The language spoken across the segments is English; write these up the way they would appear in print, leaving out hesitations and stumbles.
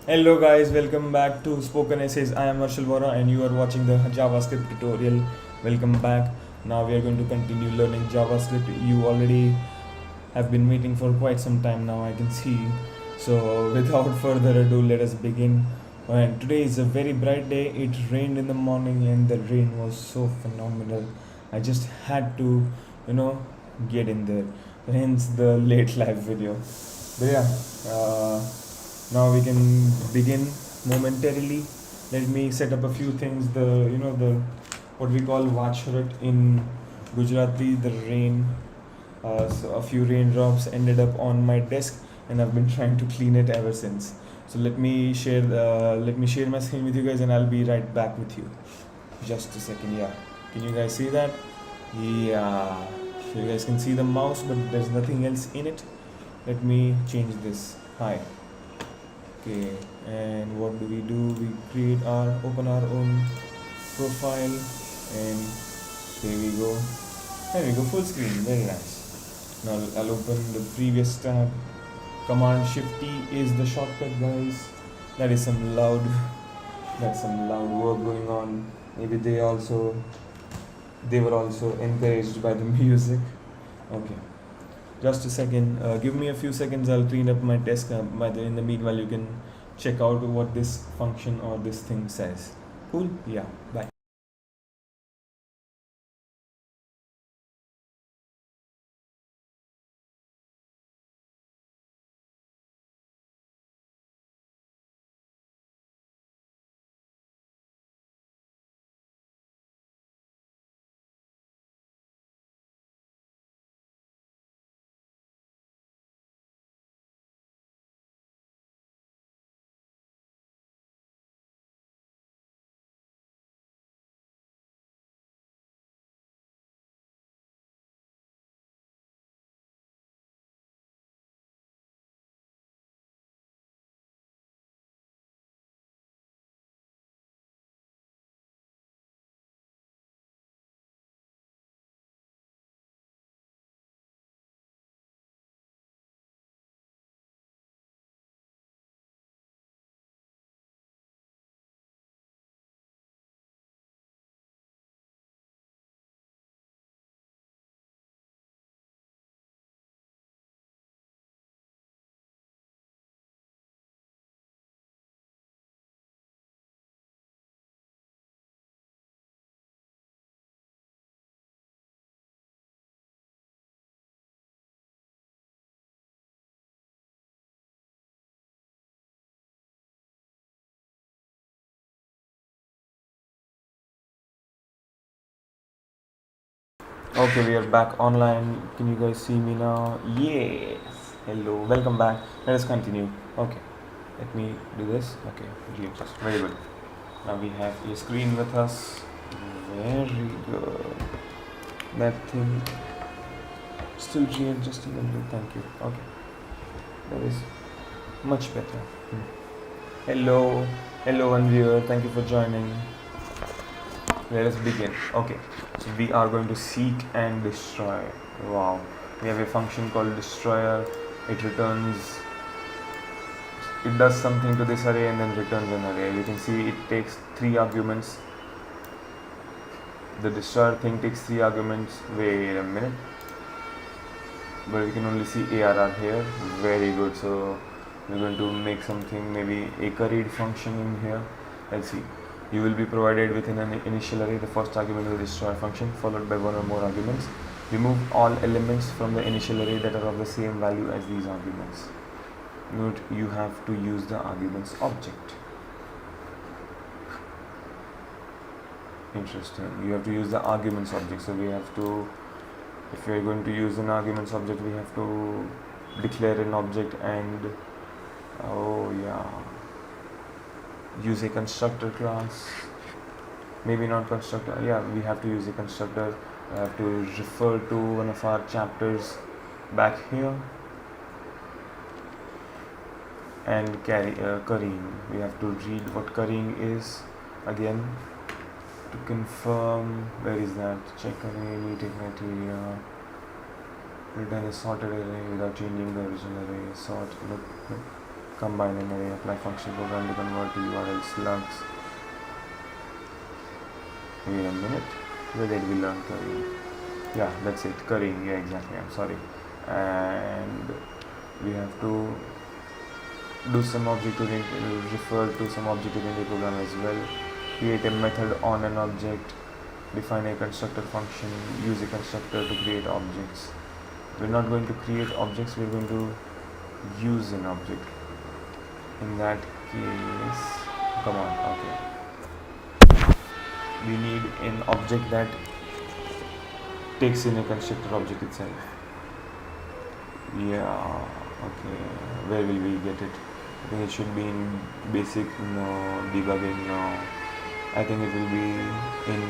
Hello guys, welcome back to Spoken Essays. I am Arshil Vora and you are watching the JavaScript tutorial. Welcome back. Now we are going to continue learning JavaScript. You already have been waiting for quite some time now, I can see. So without further ado, let us begin. And today is a very bright day. It rained in the morning and the rain was so phenomenal. I just had to, you know, get in there. Hence the late live video. But yeah, now we can begin momentarily. Let me set up a few things. The what we call Vacharat in Gujarati, the rain. So a few raindrops ended up on my desk, and I've been trying to clean it ever since. So let me share my screen with you guys, and I'll be right back with you. Just a second. Yeah, can you guys see that? Yeah, so you guys can see the mouse, but there's nothing else in it. Let me change this. Hi. Okay, and what do? We open our own profile, and here we go. There we go, full screen, very nice. Now I'll open the previous tab. Command Shift T is the shortcut, guys. That is some loud, that's some loud work going on. Maybe they were also encouraged by the music. Okay, just a second. Give me a few seconds. I'll clean up my desk. In the meanwhile, you can check out what this function or this thing says. Cool? Yeah. Bye. Okay, we are back online. Can you guys see me now? Yes. Hello. Welcome back. Let us continue. Okay. Let me do this. Okay. Just very good. Now we have a screen with us. Very good. That thing still readjusting a little. Thank you. Okay. That is much better. Hello. Hello, one viewer. Thank you for joining. Let us begin. Okay, so we are going to seek and destroy. Wow, we have a function called destroyer. It does something to this array and then returns an array. You can see it takes 3 arguments. The destroyer thing takes 3 arguments. Wait a minute, but we can only see ARR here. Very good. So we're going to make something, maybe a read function in here. Let's see. You will be provided with an initial array. The first argument is the destroy function, followed by 1 or more arguments. Remove all elements from the initial array that are of the same value as these arguments. Note, you have to use the arguments object. Interesting. You have to use the arguments object. So we have to, if we are going to use an arguments object, we have to declare an object and, oh yeah, use a constructor class. Maybe not constructor. Yeah, we have to use a constructor. I have to refer to one of our chapters back here and currying. We have to read what currying is again to confirm. Where is that? Check array, meeting criteria, return a sorted array without changing the original array. Sort. Nope. Combine an array, apply function program to convert to URL slugs. Wait a minute. Where did we learn currying? Yeah, that's it. Currying. Yeah, exactly. I'm sorry. And we have to do some object-oriented, refer to some object-oriented program as well. Create a method on an object. Define a constructor function. Use a constructor to create objects. We're not going to create objects. We're going to use an object. In that case, come on. Okay. We need an object that takes in a constructor object itself. Yeah. Okay. Where will we get it? I think it should be in basic, no. Debugging, no. I think it will be in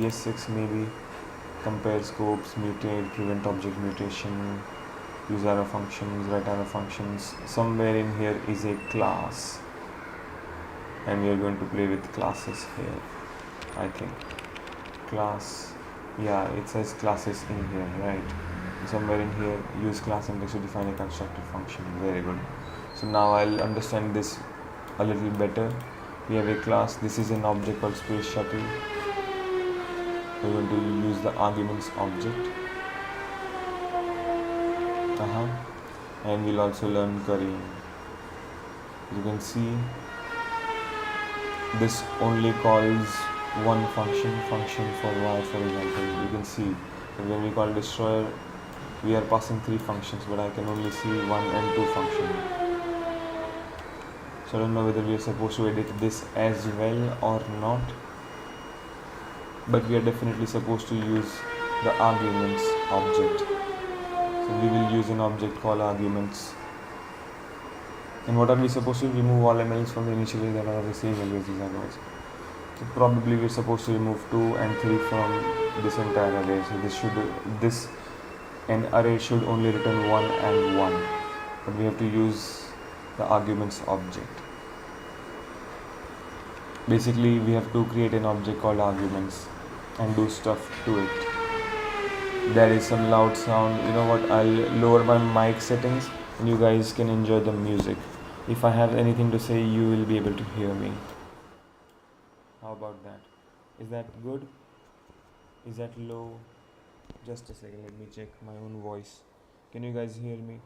ES6 maybe. Compare scopes, mutate, prevent object mutation, use arrow functions, write arrow functions. Somewhere in here is a class, and we are going to play with classes here. I think class, yeah, it says classes in here, right? Somewhere in here, use class syntax to define a constructor function. Very good. So now I'll understand this a little better. We have a class. This is an object called space shuttle. We're going to use the arguments object. And we'll also learn currying. You can see this only calls one function for y, for example. You can see that when we call destroyer, we are passing 3 functions, but I can only see 1 and 2 functions. So I don't know whether we are supposed to edit this as well or not, but we are definitely supposed to use the arguments object. So we will use an object called arguments. And what are we supposed to remove all elements from the initial array that are of the same value as these arguments. So probably we're supposed to remove 2 and 3 from this entire array. So an array should only return 1 and 1, but we have to use the arguments object. Basically, we have to create an object called arguments and do stuff to it. There is some loud sound. You know what? I'll lower my mic settings and you guys can enjoy the music. If I have anything to say, you will be able to hear me. How about that? Is that good? Is that low? Just a second, let me check my own voice. Can you guys hear me?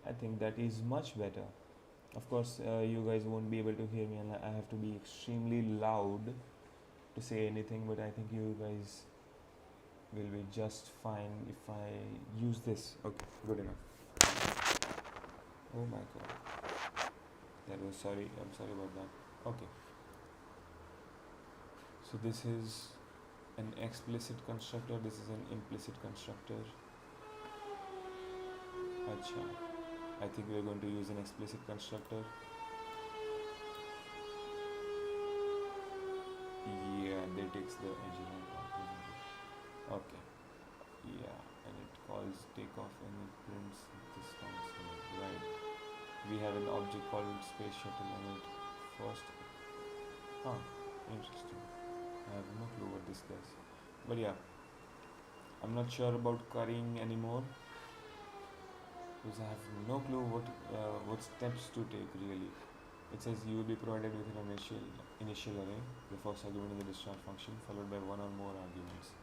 I think that is much better. Of course, you guys won't be able to hear me and I have to be extremely loud to say anything, but I think you guys will be just fine if I use this. Okay, good enough. Oh my god. I'm sorry about that. Okay. So this is an explicit constructor, this is an implicit constructor. Acha. I think we are going to use an explicit constructor. Yeah, that takes the engine out. Okay. Yeah, and it calls takeoff and it prints this console. Right. We have an object called space shuttle and it first. Interesting. I have no clue what this does. But yeah, I'm not sure about currying anymore, because I have no clue what steps to take really. It says you will be provided with an initial array, the first argument in the destroy function, followed by one or more arguments.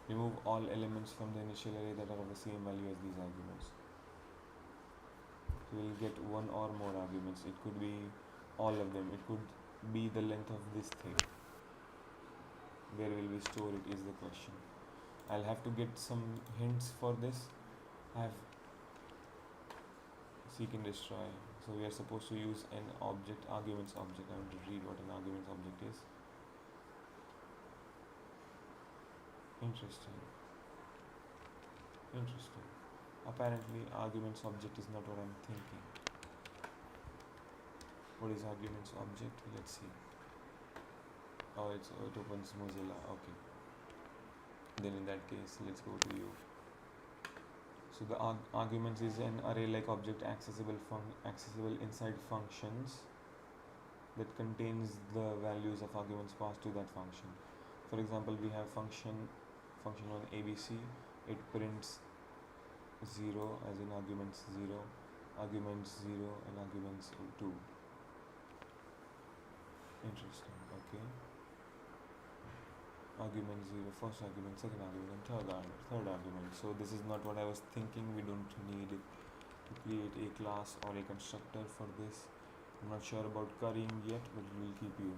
Remove all elements from the initial array that are of the same value as these arguments. So we'll get one or more arguments. It could be all of them. It could be the length of this thing. Where will we store it is the question. I'll have to get some hints for this. I have seek and destroy. So we are supposed to use an object, arguments object. I want to read what an arguments object is. Interesting. Apparently arguments object is not what I'm thinking. What is arguments object? Let's see. Oh, it opens Mozilla. Okay. Then in that case, let's go to you. So the arguments is an array-like object accessible inside functions that contains the values of arguments passed to that function. For example, we have function on ABC it prints 0 as in arguments 0, arguments 0 and arguments 2. Interesting. Okay, argument 0, first argument, second argument, third argument. So this is not what I was thinking. We don't need it to create a class or a constructor for this. I'm not sure about currying yet, but it will keep you.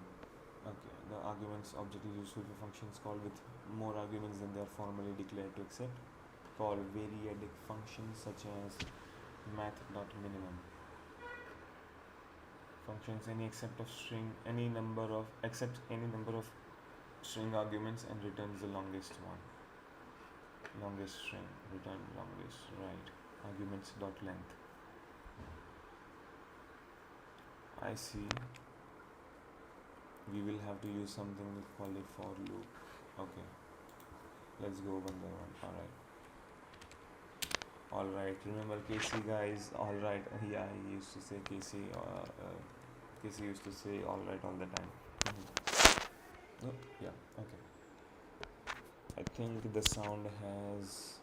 Okay, the arguments object is useful for functions called with more arguments than they are formally declared to accept, called variadic functions such as math.minimum. Functions accepts any number of string arguments and returns the longest one. Longest string, return longest, right. Arguments dot length. I see. We will have to use something called a for loop. Okay, let's go one by one. Alright, remember Casey, guys? Alright, yeah, he used to say Casey. Casey used to say alright all the time. Oh, yeah, okay. I think the sound has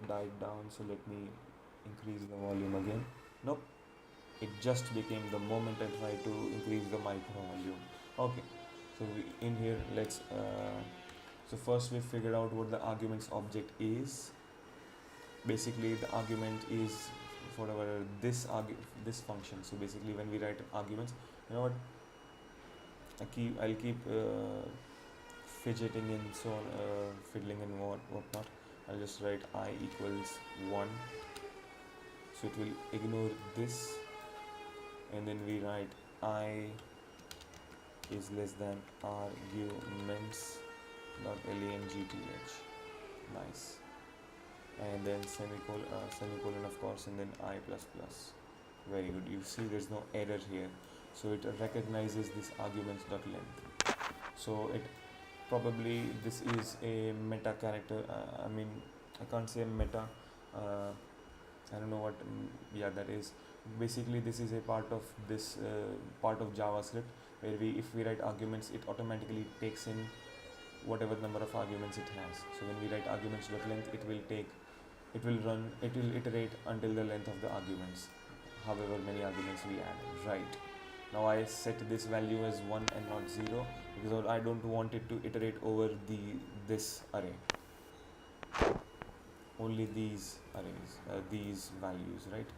died down, so let me increase the volume again. Nope, it just became the moment I try to increase the micro volume. Okay, so in here, let's so first we figured out what the arguments object is. Basically the argument is whatever this function. So basically when we write arguments, you know what, I'll keep fidgeting in, so fiddling and whatnot. I'll just write I equals 1, so it will ignore this, and then we write I is less than arguments dot langth. Nice. And then semicolon of course, and then I plus plus. Very good. You see there's no error here, so it recognizes this arguments dot length. So it probably, this is a meta character. I mean, I can't say meta, I don't know what, yeah, that is. Basically this is a part of this part of JavaScript, where if we write arguments, it automatically takes in whatever number of arguments it has. So when we write arguments dot length, it will iterate until the length of the arguments, however many arguments we add. Right, now I set this value as 1 and not 0 because I don't want it to iterate over this array, only these arrays, these values, right?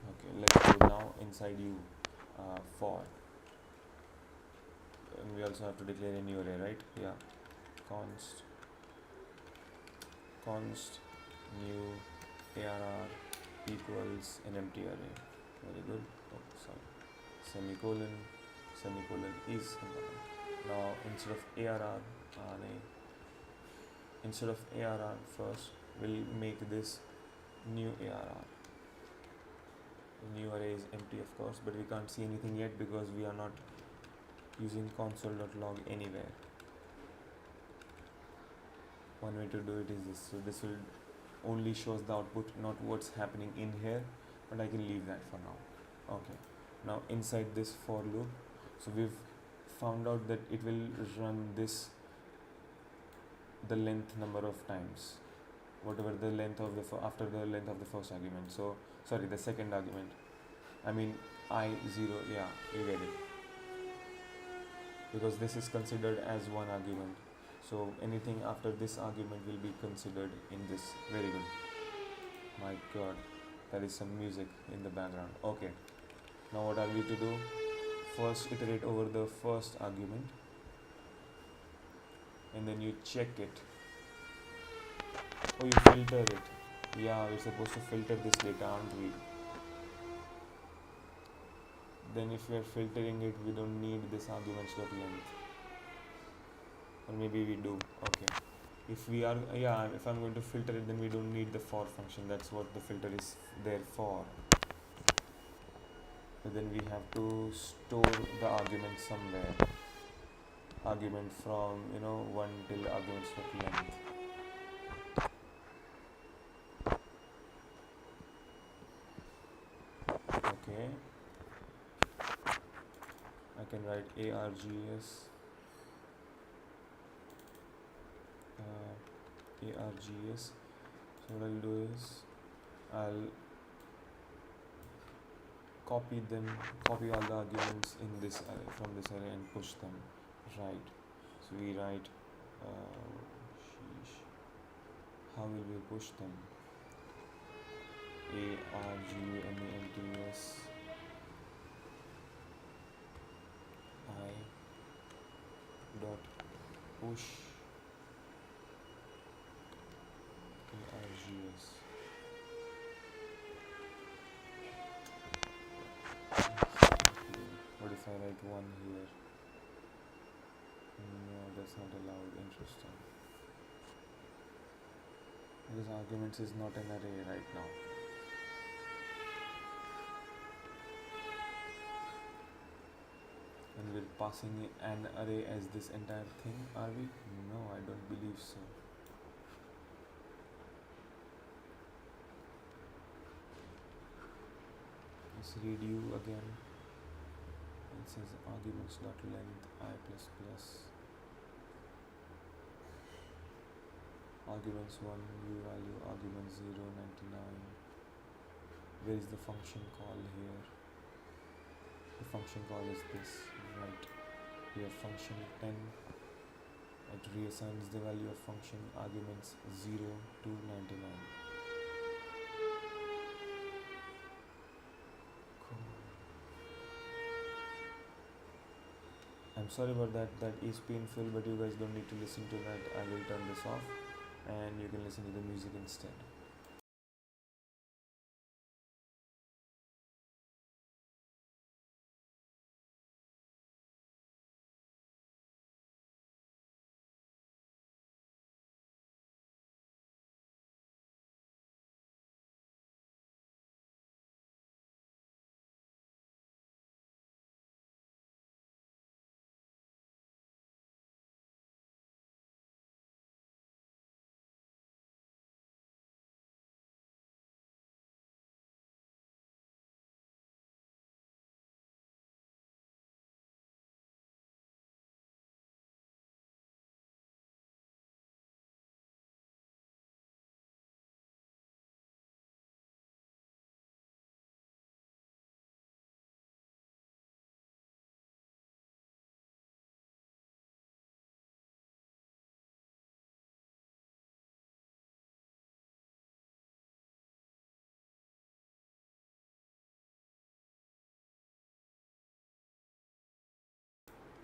Okay, let's go now inside for, and we also have to declare a new array, right? Yeah, const new arr equals an empty array. Very good. Oh, sorry. Semicolon is important. Now instead of arr first, we'll make this new arr. The new array is empty of course, but we can't see anything yet because we are not using console.log anywhere. One way to do it is this. So this will only shows the output, not what's happening in here, but I can leave that for now. Okay, now inside this for loop, so we've found out that it will run this the length number of times, whatever the length of after the length of the first argument. So sorry, the second argument, I mean I0, yeah, you get it, because this is considered as one argument, so anything after this argument will be considered in this. Very good. My god, there is some music in the background. Okay, now what are we to do? First iterate over the first argument, and then you check it. Oh, you filter it. Yeah, we're supposed to filter this data, aren't we? Then if we are filtering it, we don't need this arguments.length, or maybe we do. Okay, if I'm going to filter it, then we don't need the for function. That's what the filter is there for. But then we have to store the argument somewhere. Argument from 1 till arguments.length. Okay, I can write args args. So what I'll do is I'll copy all the arguments in this array from this array and push them. Right. So we write sheesh. How will we push them? arguments I dot push args. What if I write 1 here? No, that's not allowed. Interesting. Because arguments is not an array right now. And we're passing an array as this entire thing, are we? No, I don't believe so. Let's redo again. It says arguments dot length I plus plus. Arguments 1 u value, argument 0 99. Where is the function call here? The function call is this, right? Here function 10. It reassigns the value of function arguments 0 to 99. Cool. I'm sorry about that. That is painful, but you guys don't need to listen to that. I will turn this off and you can listen to the music instead.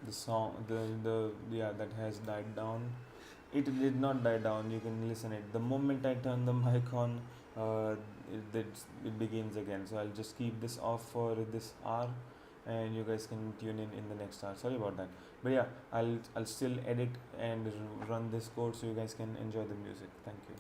The song, the yeah, that has died down. It did not die down. You can listen it. The moment I turn the mic on, it begins again. So I'll just keep this off for this hour, and you guys can tune in the next hour. Sorry about that. But yeah, I'll still edit and run this code so you guys can enjoy the music. Thank you.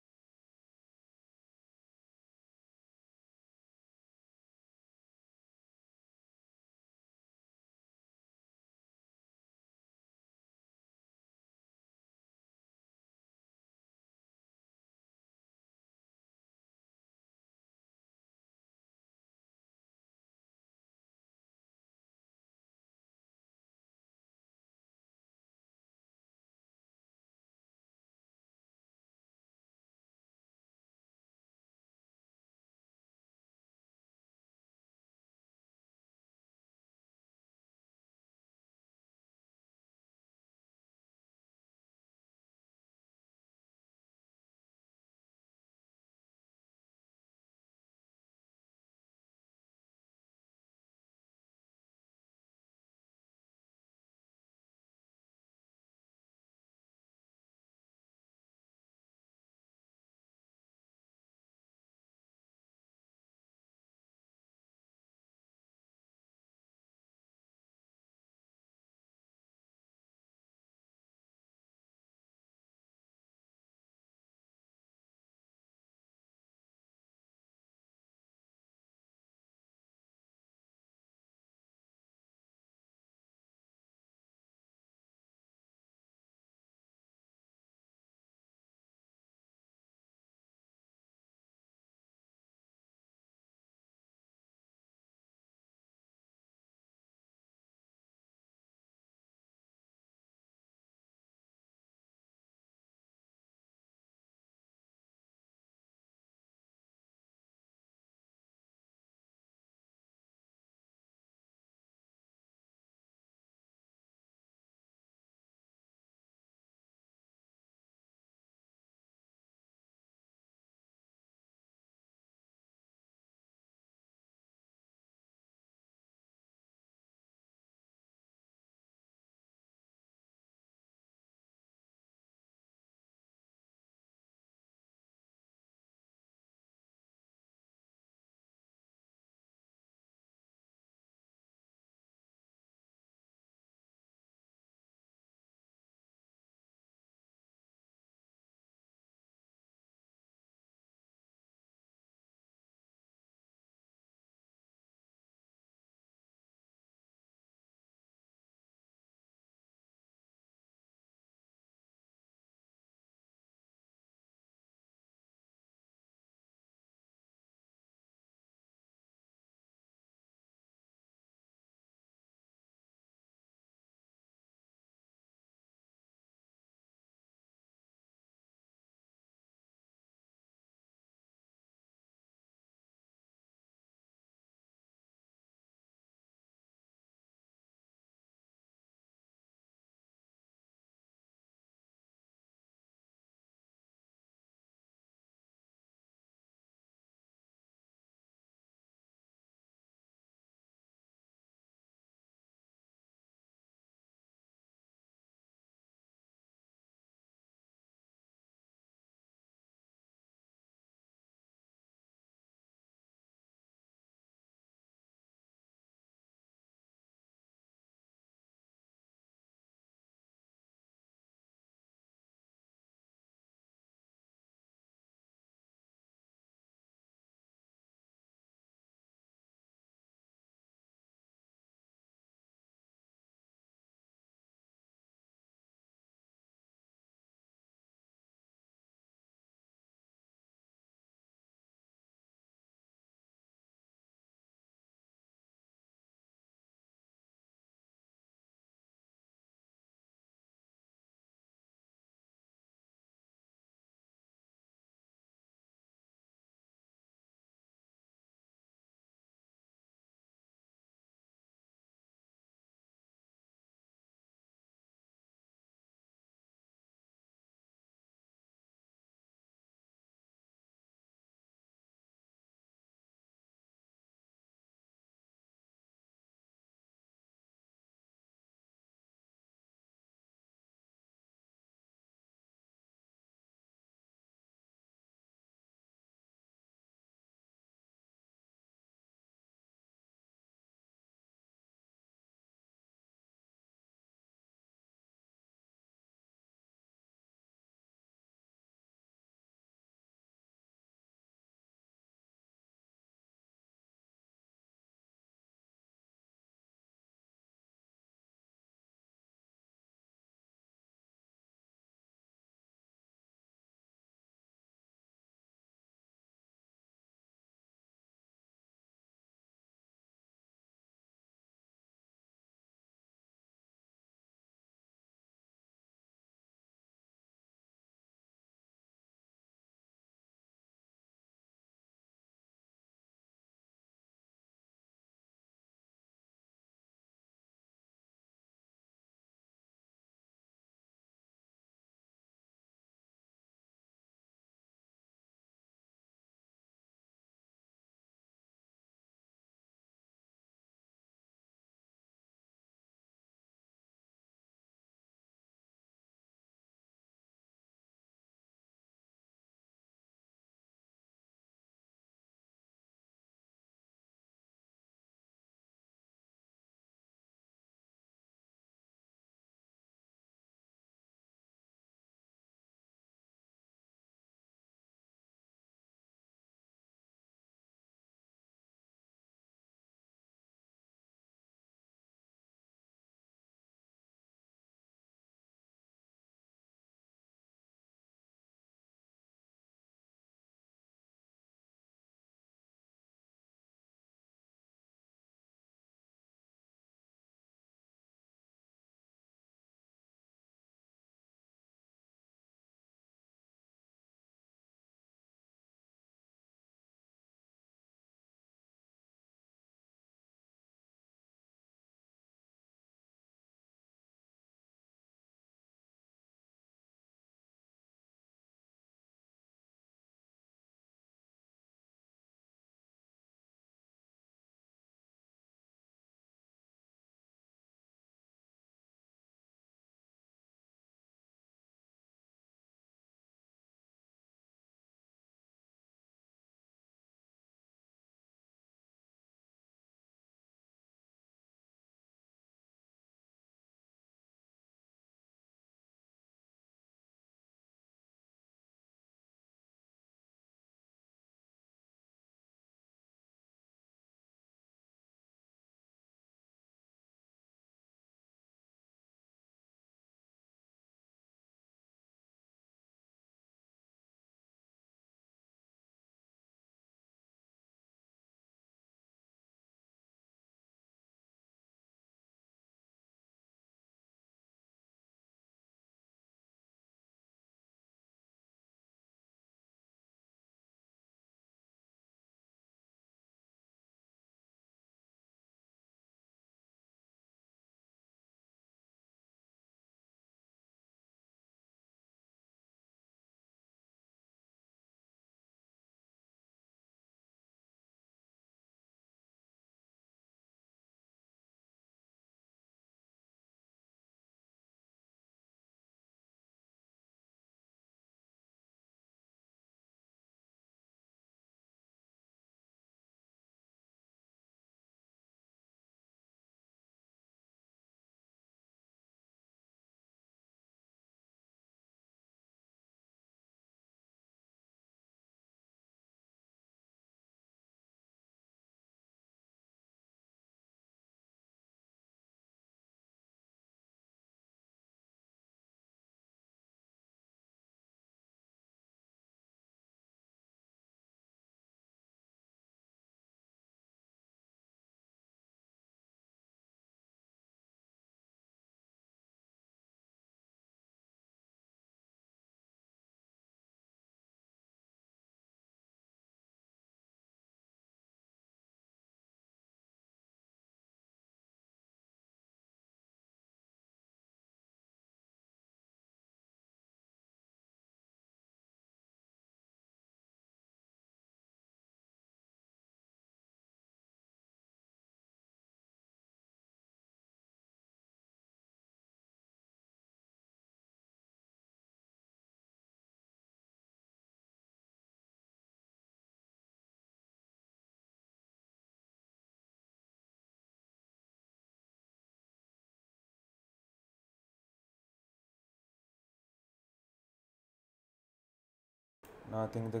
Now I think the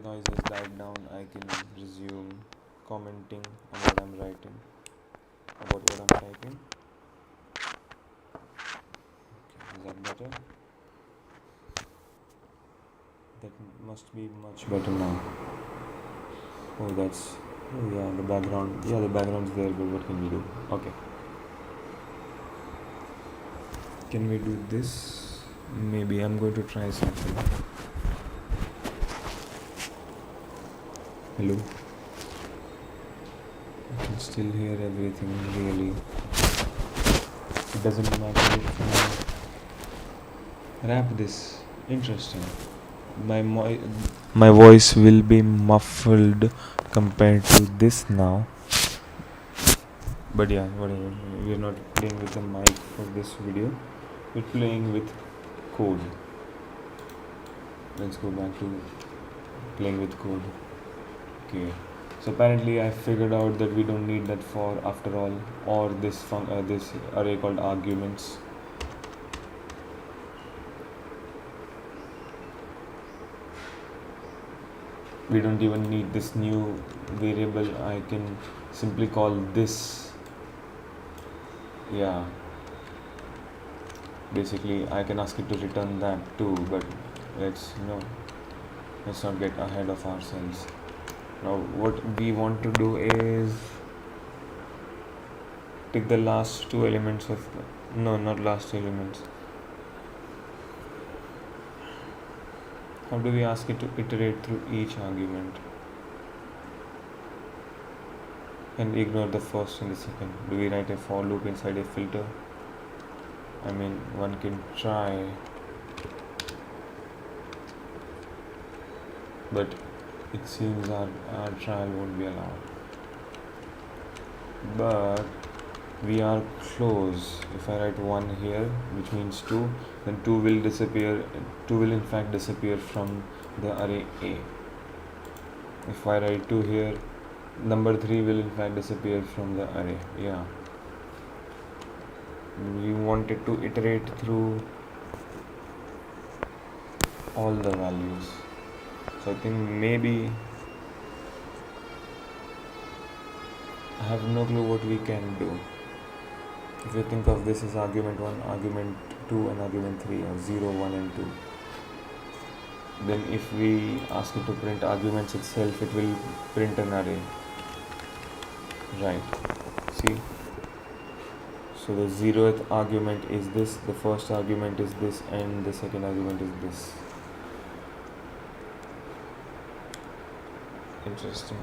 noise has died down. I can resume commenting on what I'm writing, about what I'm typing. Okay, is that better? That must be much better now. Oh, yeah, the background. Yeah, the background's there, but what can we do? Okay. Can we do this? Maybe I'm going to try something. Hello? I can still hear everything, really. It doesn't matter if I wrap this. Interesting. My voice will be muffled compared to this now. But yeah, whatever. We're not playing with the mic for this video. We're playing with code. Let's go back to playing with code. Okay. So apparently I figured out that we don't need that for after all, or this array called arguments. We don't even need this new variable. I can simply call this. Yeah. Basically, I can ask it to return that too, but let's not get ahead of ourselves. Now, what we want to do is take the last two elements of not last two elements. How do we ask it to iterate through each argument and ignore the first and the second? Do we write a for loop inside a filter? I mean, one can try, but it seems our trial won't be allowed. But we are close. If I write 1 here, which means 2, then 2 will disappear. 2 will in fact disappear from the array A. If I write 2 here, number 3 will in fact disappear from the array. Yeah. We wanted to iterate through all the values. So I think maybe I have no clue what we can do. If you think of this as argument 1, argument 2 and argument 3, or 0, 1 and 2, then if we ask it to print arguments itself, it will print an array. Right. See? So the 0th argument is this, the first argument is this, and the second argument is this. Interesting.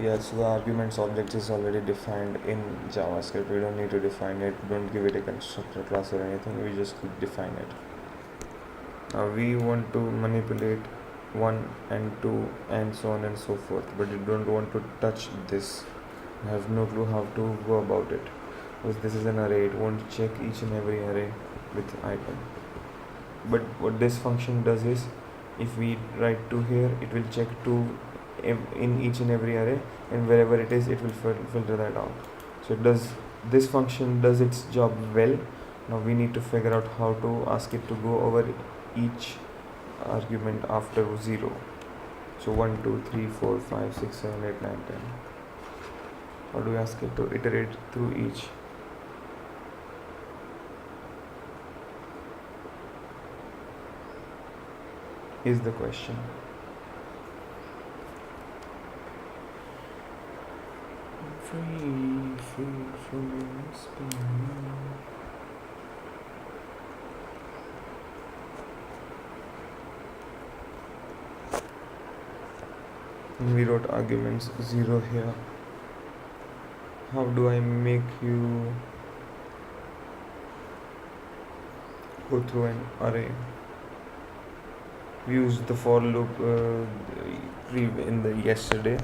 Yeah, so the arguments object is already defined in JavaScript. We don't need to define it. Don't give it a constructor class or anything. We just define it. Now we want to manipulate 1 and 2 and so on and so forth, but you don't want to touch this. I have no clue how to go about it, because this is an array. It won't check each and every array with item. But what this function does is, if we write 2 here, it will check 2 in each and every array, and wherever it is, it will filter that out. So this function does its job well. Now we need to figure out how to ask it to go over each argument after 0. So 1, 2, 3, 4, 5, 6, 7, 8, 9, 10. How do we ask it to iterate through each? Is the question. Free from spin. We wrote arguments 0 here. How do I make you go through an array? We used the for loop in the yesterday,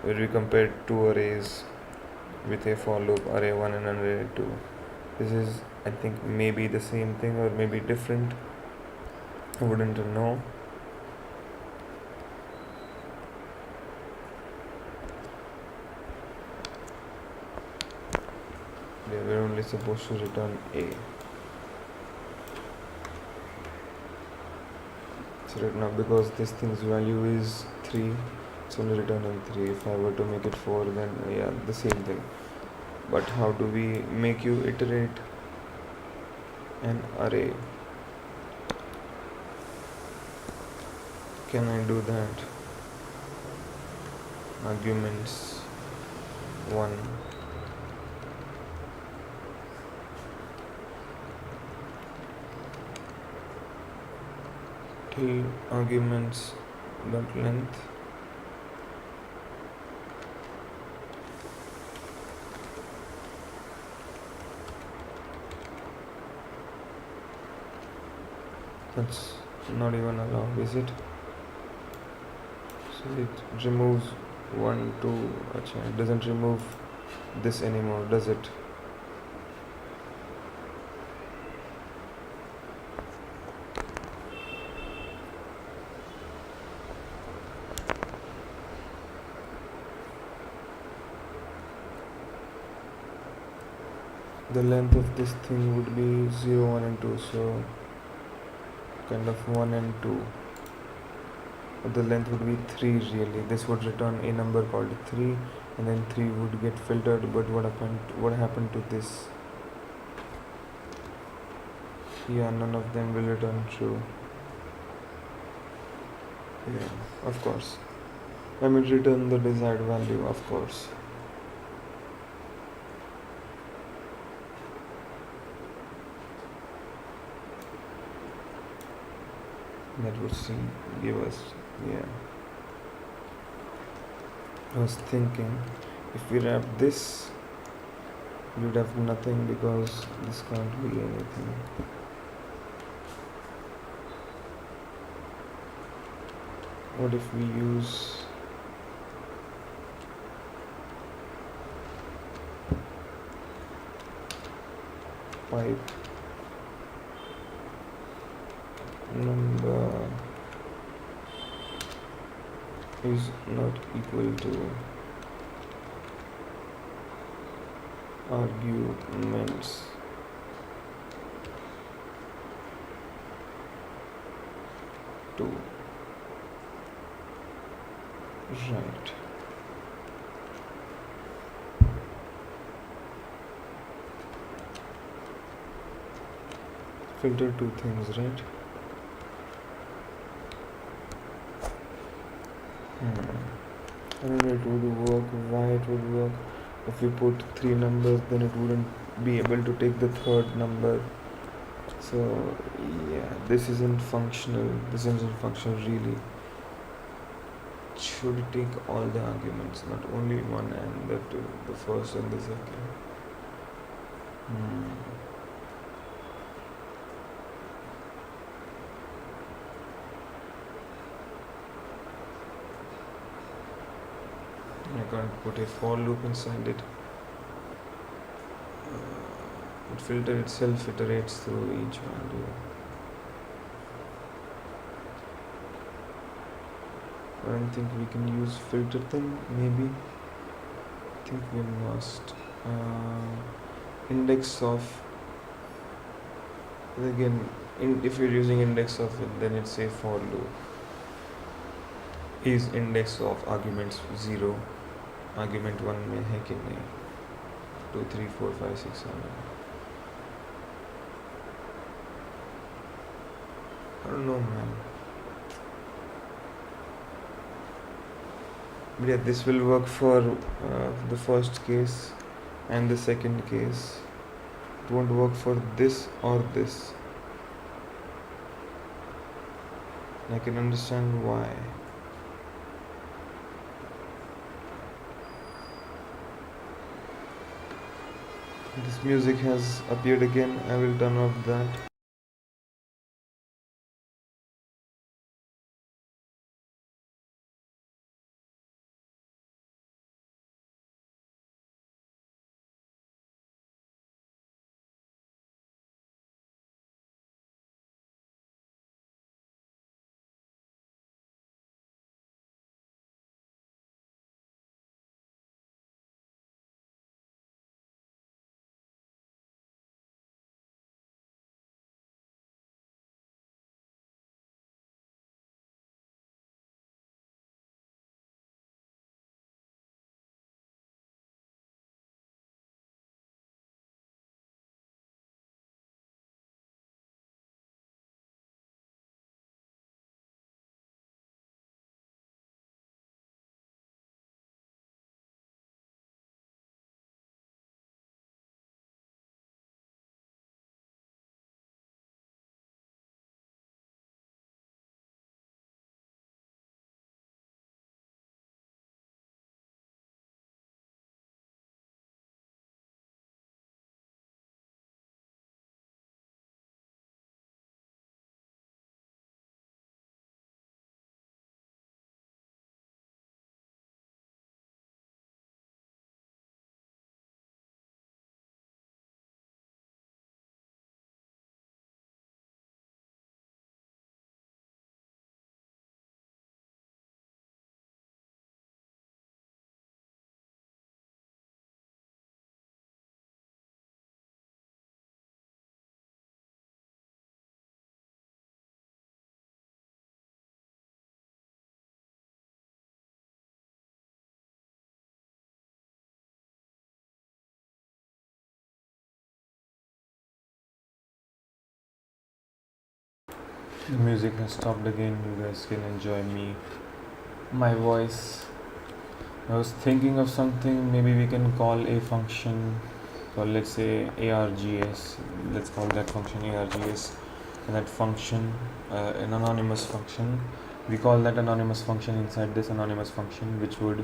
where we compared two arrays with a for loop, array 1 and array 2. This is, I think, maybe the same thing or maybe different. I wouldn't know. Yeah, we're only supposed to return A. So right now, because this thing's value is 3, it's only returning 3. If I were to make it 4, then yeah, the same thing. But how do we make you iterate an array? Can I do that? Arguments 1, till arguments dot length that's not even allowed, is it? So it removes 1, 2. Achha, it doesn't remove this anymore, does it? The length of this thing would be 0, 1 and 2, so kind of 1 and 2. But the length would be 3 really. This would return a number called 3, and then 3 would get filtered. But what happened to this? Yeah, none of them will return true. Yeah, of course. I mean, return the desired value, of course. That would give us, yeah. I was thinking, if we wrap this, we would have nothing because this can't be anything. What if we use pipe number is not equal to arguments two, right? Filter two things, right? I don't know it would work, why it would work. If we put 3 numbers, then it wouldn't be able to take the third number. So yeah, this isn't functional. This isn't functional really. It should take all the arguments, not only one and the two, the first and the second. I can't put a for loop inside it. It filter itself iterates through each value. I don't think we can use filter thing, maybe. I think we must. Index of, again, if you're using index of it, then it's a for loop. Is index of arguments 0, argument 1 में है कि नहीं, 2, 3, 4, 5, 6, 7. I don't know, man. But yeah, this will work for the first case and the second case. It won't work for this or this. I can understand why. This music has appeared again. I will turn off that. The music has stopped again. You guys can enjoy my voice. I was thinking of something. Maybe we can call a function, or let's say args. Let's call that function args, and that function, an anonymous function. We call that anonymous function inside this anonymous function, which would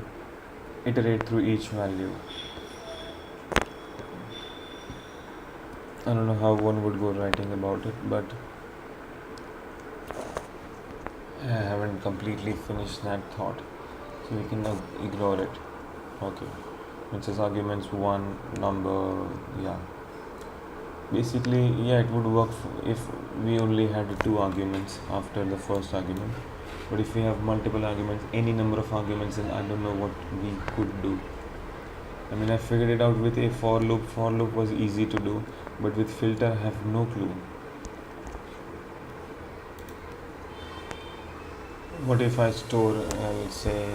iterate through each value. I don't know how one would go writing about it, but I haven't completely finished that thought, so we can ignore it. Okay, it says arguments one number. Yeah, basically, yeah, it would work if we only had two arguments after the first argument. But if we have multiple arguments, any number of arguments, then I don't know what we could do. I mean, I figured it out with a for loop. For loop was easy to do, but with filter, I have no clue. What if I store, I'll say,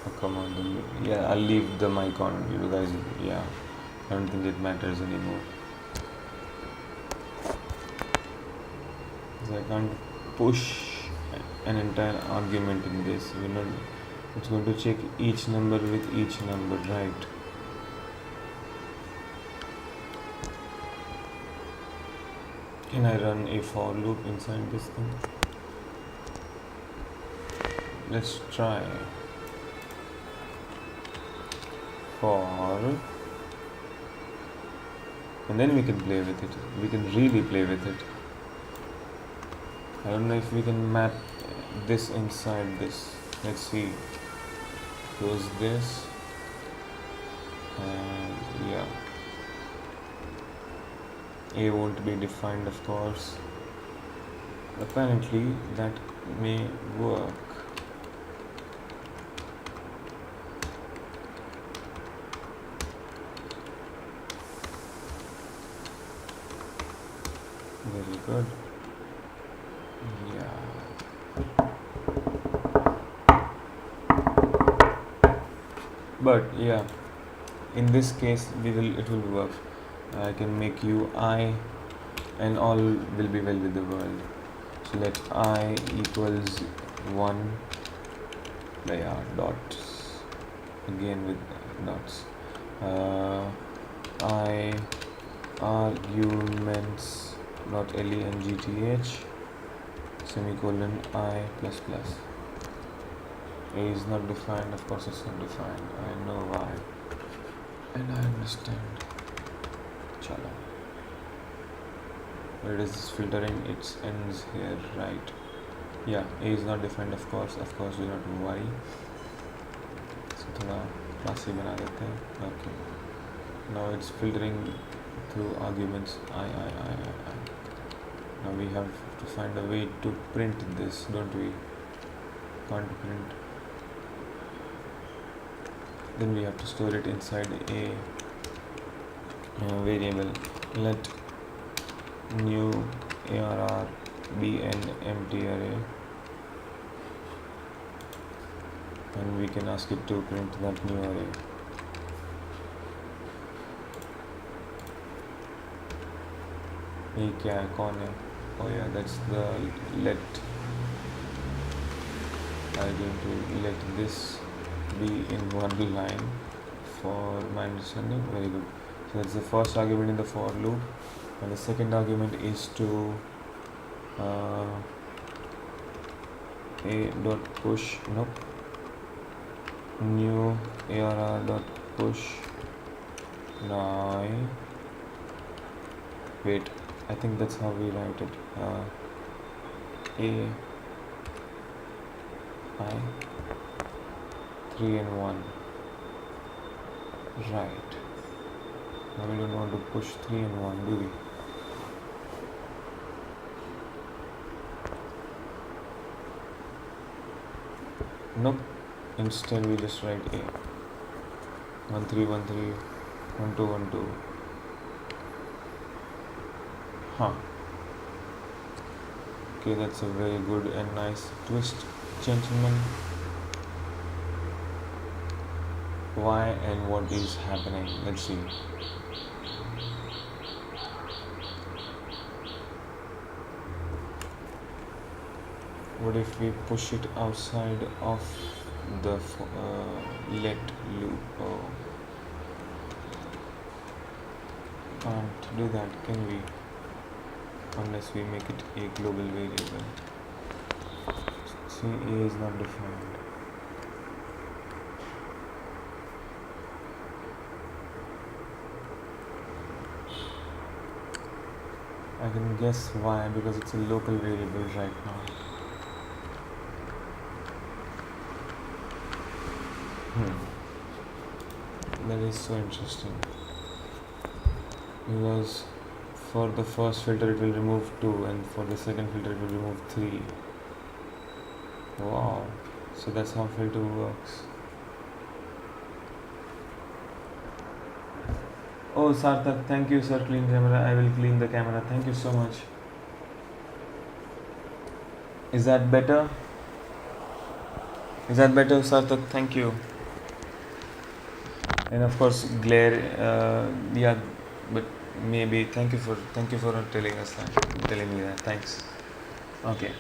oh, come on, yeah, I'll leave the mic on, you guys, yeah, I don't think it matters anymore. So I can't push an entire argument in this, it's going to check each number with each number, right? Can I run a for loop inside this thing? Let's try. For, and then we can play with it. We can really play with it. I don't know if we can map this inside this. Let's see. Close this. And yeah. A won't be defined, of course. Apparently that may work. Very good. Yeah. But yeah, in this case it will work. I can make you I, and all will be well with the world. So let I equals 1. Yeah, dots again with dots. I arguments dot length semicolon I plus plus. A is not defined, of course it's not defined. I know why, and I understand. Chala. Where is this filtering? It ends here, right? Yeah, A is not defined, of course do not worry. So थोड़ा classy बना देते हैं. Okay. Now it's filtering through arguments I. Now we have to find a way to print this, don't we? Can't print. Then we have to store it inside a variable. Let new arr be an empty array, and we can ask it to print that new array. ये क्या है, कौन है? Oh yeah, that's the let. I'm going to let this be in one line for my understanding. Very good. So that's the first argument in the for loop, and the second argument is to a dot push new arr dot push. Now wait, I think that's how we write it. A I 3 and 1. Right. Now we don't want to push 3 and 1, do we? Nope. Instead we just write A. 1 3 1 3 1 2 1 2. Huh. Okay, that's a very good and nice twist, gentlemen. Why and what is happening? Let's see. What if we push it outside of the let loop? Oh, can't do that, can we? Unless we make it a global variable. See, a is not defined. I can guess why, because it's a local variable right now. That is so interesting, because for the first filter it will remove 2 and for the second filter it will remove 3. Wow, so that's how filter works. Oh Sarthak, thank you sir, clean camera. I will clean the camera, thank you so much. Is that better? Is that better, Sarthak? Thank you. And of course glare, yeah, but maybe thank you for telling us that, telling me that. Thanks. Okay.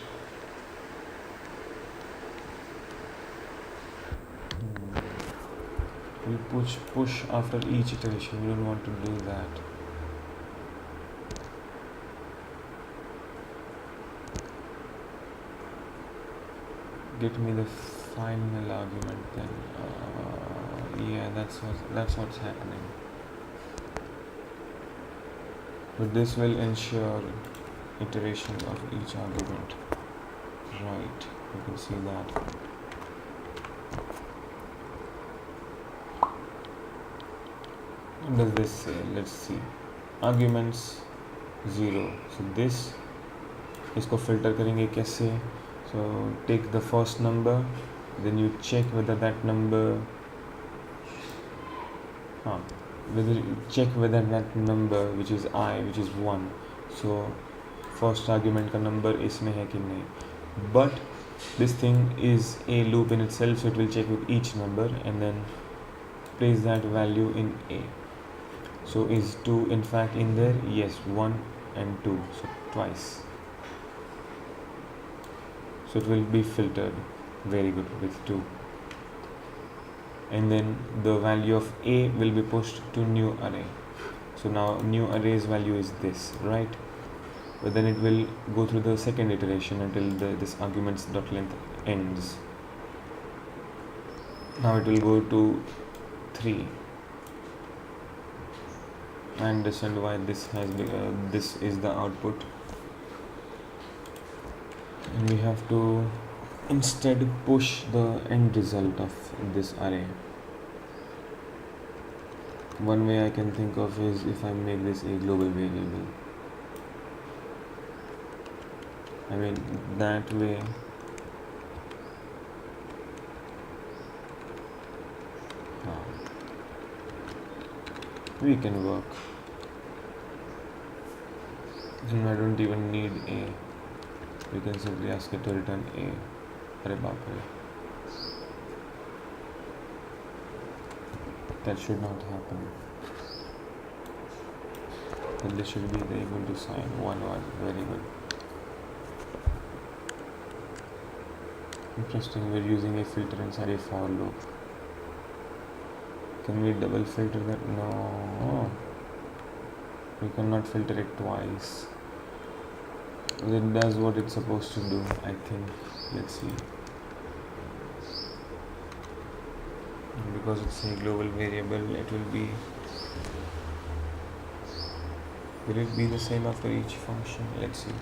We push after each iteration. We don't want to do that. Get me the final argument then. Yeah, that's what's happening. But this will ensure iteration of each argument. Right, you can see that. What does this say? Let's see. Arguments 0. So this, इसको filter करेंगे कैसे? So take the first number, then you check whether that number, whether that number which is I, which is 1. So first argument का number इसमें है कि नहीं. But this thing is a loop in itself, so it will check with each number and then place that value in A. So is 2 in fact in there? Yes, 1 and 2, so twice. So it will be filtered very good with 2. And then the value of A will be pushed to new array. So now new array's value is this, right? But then it will go through the second iteration until this argument's dot length ends. Now it will go to 3. I understand why this is the output. And we have to instead push the end result of this array. One way I can think of is if I make this a global variable. I mean, that way we can work. And I don't even need A. We can simply ask it to return A. Arre baap re. That should not happen. Then this should be the equal to sign 1 1. Very good. Interesting, we're using a filter inside a for loop. Can we double filter that? No. We cannot filter it twice. It does what it's supposed to do, I think. Let's see. And because it's a global variable, it will be. Will it be the same after each function? Let's see.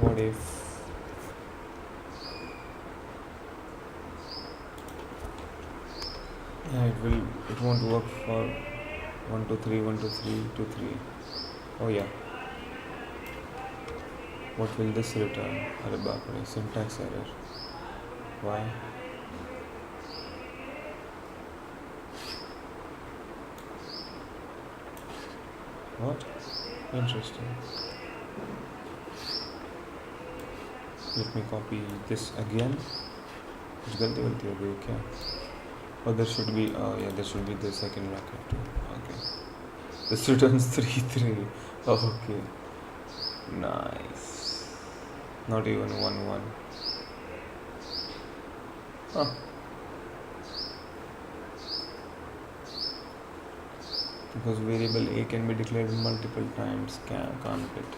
What if it won't work for 1 2 3 1 2 3 2 3. Oh yeah. What will this return? Arre baap re, syntax error. Why? What? Interesting. Let me copy this again. कुछ गलती हो गई क्या? Oh, there should be, there should be the second bracket too. This returns 3 3. Okay. Nice. Not even 1 1. Huh. Because variable a can be declared multiple times, can't it?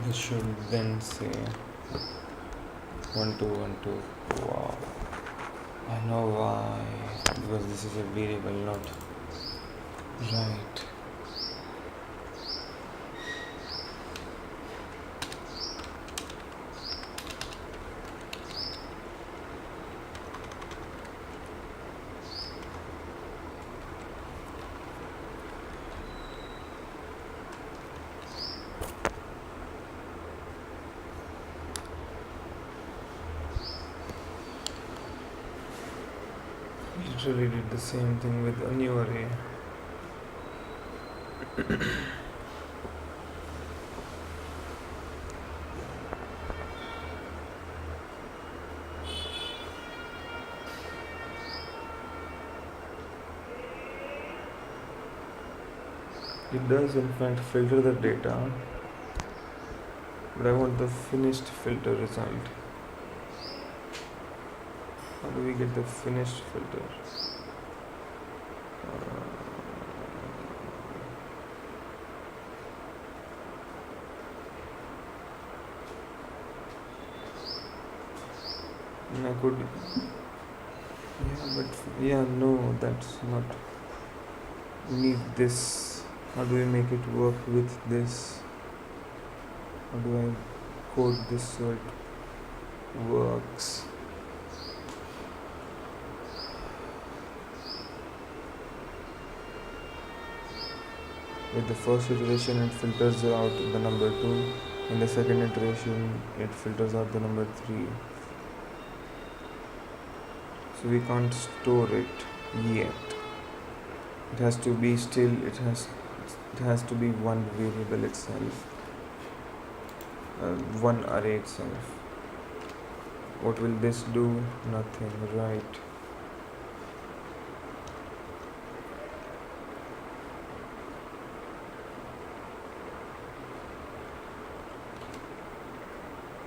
This should then say 1 2 1 2. Wow. I know why. Because this is a variable, not right. Literally did the same thing with a new array. It does in fact filter the data, but I want the finished filter result. How do we get the finished filter? I could, no, that's not. We need this. How do we make it work with this? How do I code this so it works? With the first iteration, it filters out the number 2. In the second iteration, it filters out the number 3. So we can't store it yet. It has to be it has to be one variable itself, one array itself. What will this do? Nothing, right?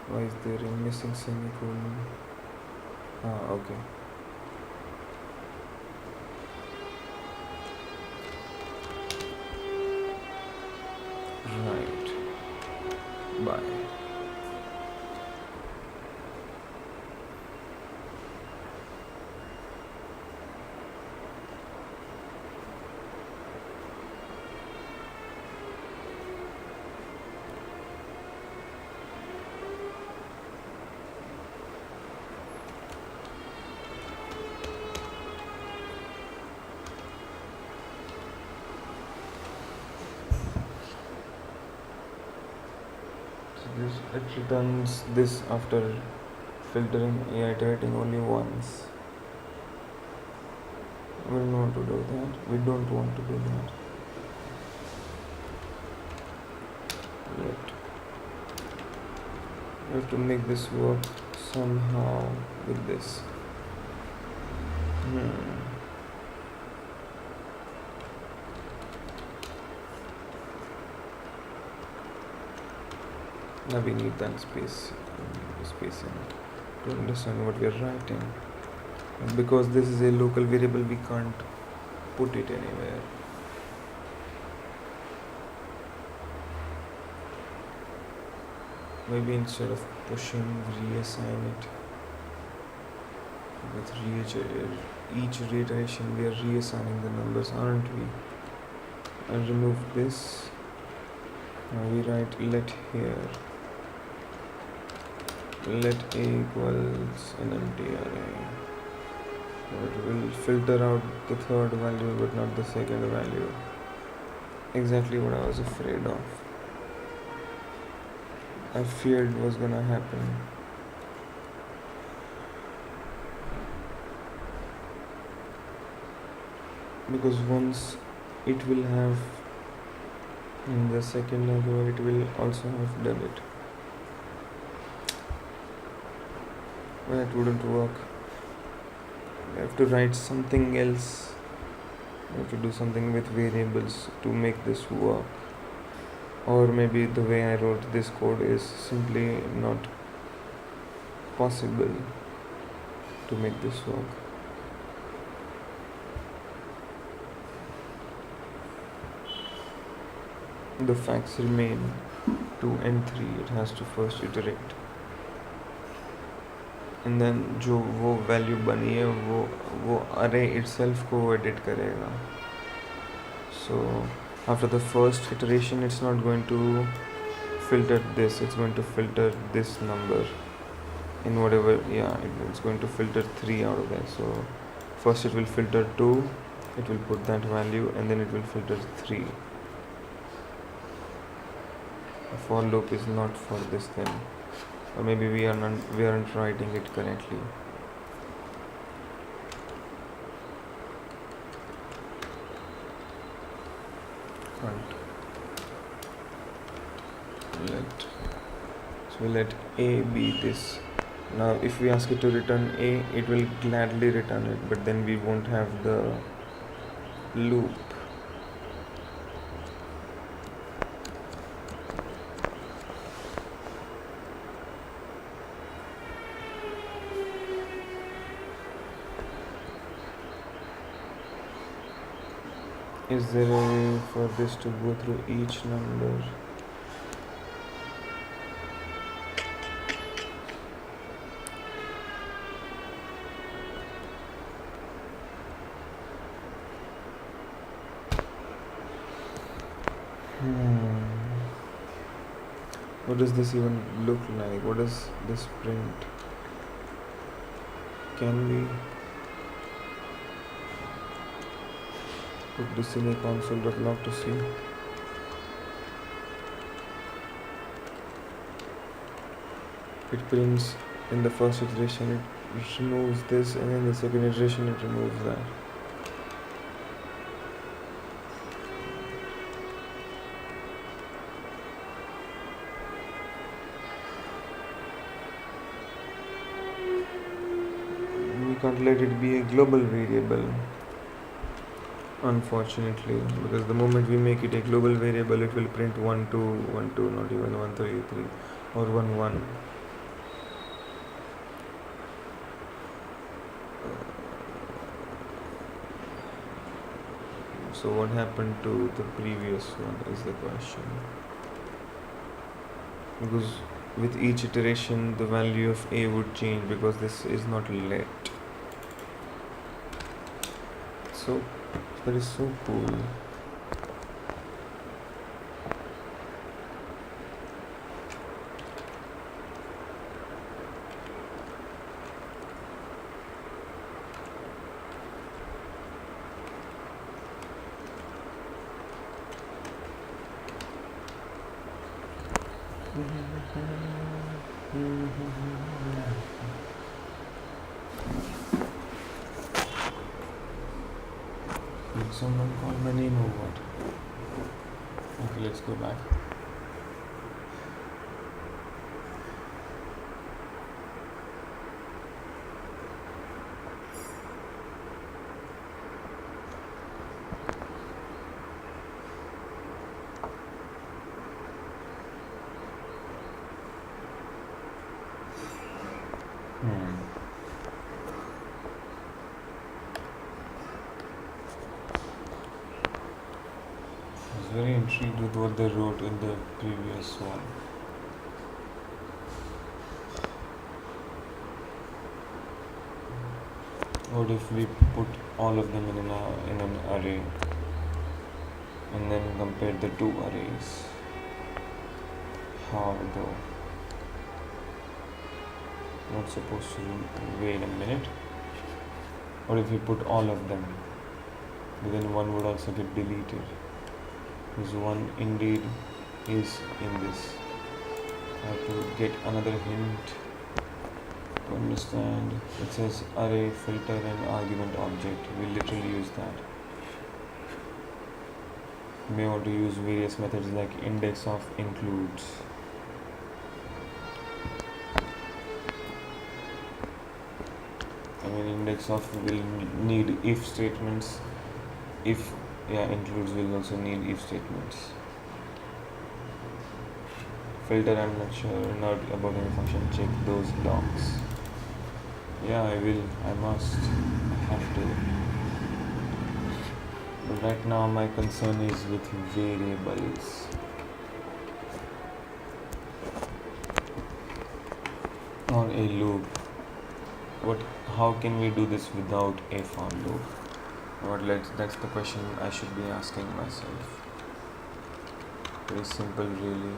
Why is there a missing semicolon? Okay. Right. Bye. It returns this after filtering, iterating only once. We don't want to do that. We don't want to do that. Yet. We have to make this work somehow with this. Now we need that spacing to understand what we are writing. And because this is a local variable, we can't put it anywhere. Maybe instead of pushing, reassign it. With each reiteration, we are reassigning the numbers, aren't we? And remove this. Now we write let here. Let a equals an empty array. It will filter out the third value but not the second value. Exactly what I was afraid of. I feared was gonna happen. Because once it will have in the second arrow, it will also have done it. Well, it wouldn't work. We have to write something else. We have to do something with variables to make this work. Or maybe the way I wrote this code is simply not possible to make this work. The facts remain 2 and 3. It has to first iterate. And then जो वो value बनी है वो array itself को edit करेगा. So after the first iteration, it's not going to filter this. It's going to filter this number in whatever. It's going to filter 3 out of that. So first it will filter 2. It will put that value, and then it will filter 3. The for loop is not for this thing, or maybe we aren't writing it correctly. Right. Let A be this. Now if we ask it to return A, it will gladly return it, but then we won't have the loop. Is there a way for this to go through each number? What does this even look like? What does this print? Can we put this in a console.log to see? It prints in the first iteration, it removes this, and in the second iteration it removes that. We can't let it be a global variable, unfortunately, because the moment we make it a global variable, it will print 1 2 1 2, not even 1 3 3 or 1 1. So what happened to the previous one is the question, because with each iteration the value of A would change, because this is not let. So that is so cool. Did someone call my name or what? Okay, let's go back. I was very intrigued with what they wrote in the previous one. What if we put all of them in an array and then compare the two arrays? How though? Not supposed to. Wait a minute. What if we put all of them? But then one would also get deleted. Because one indeed is in this. I have to get another hint to understand. It says array, filter and argument object. We literally use that. You may want to use various methods like index of includes. index of will need if statements. If includes will also need if statements. Filter, I'm not sure, not about any function. Check those blocks. Yeah, I will. I must. I have to. But right now, my concern is with variables. Or a loop. What? How can we do this without a for loop? That's the question I should be asking myself. Very simple, really.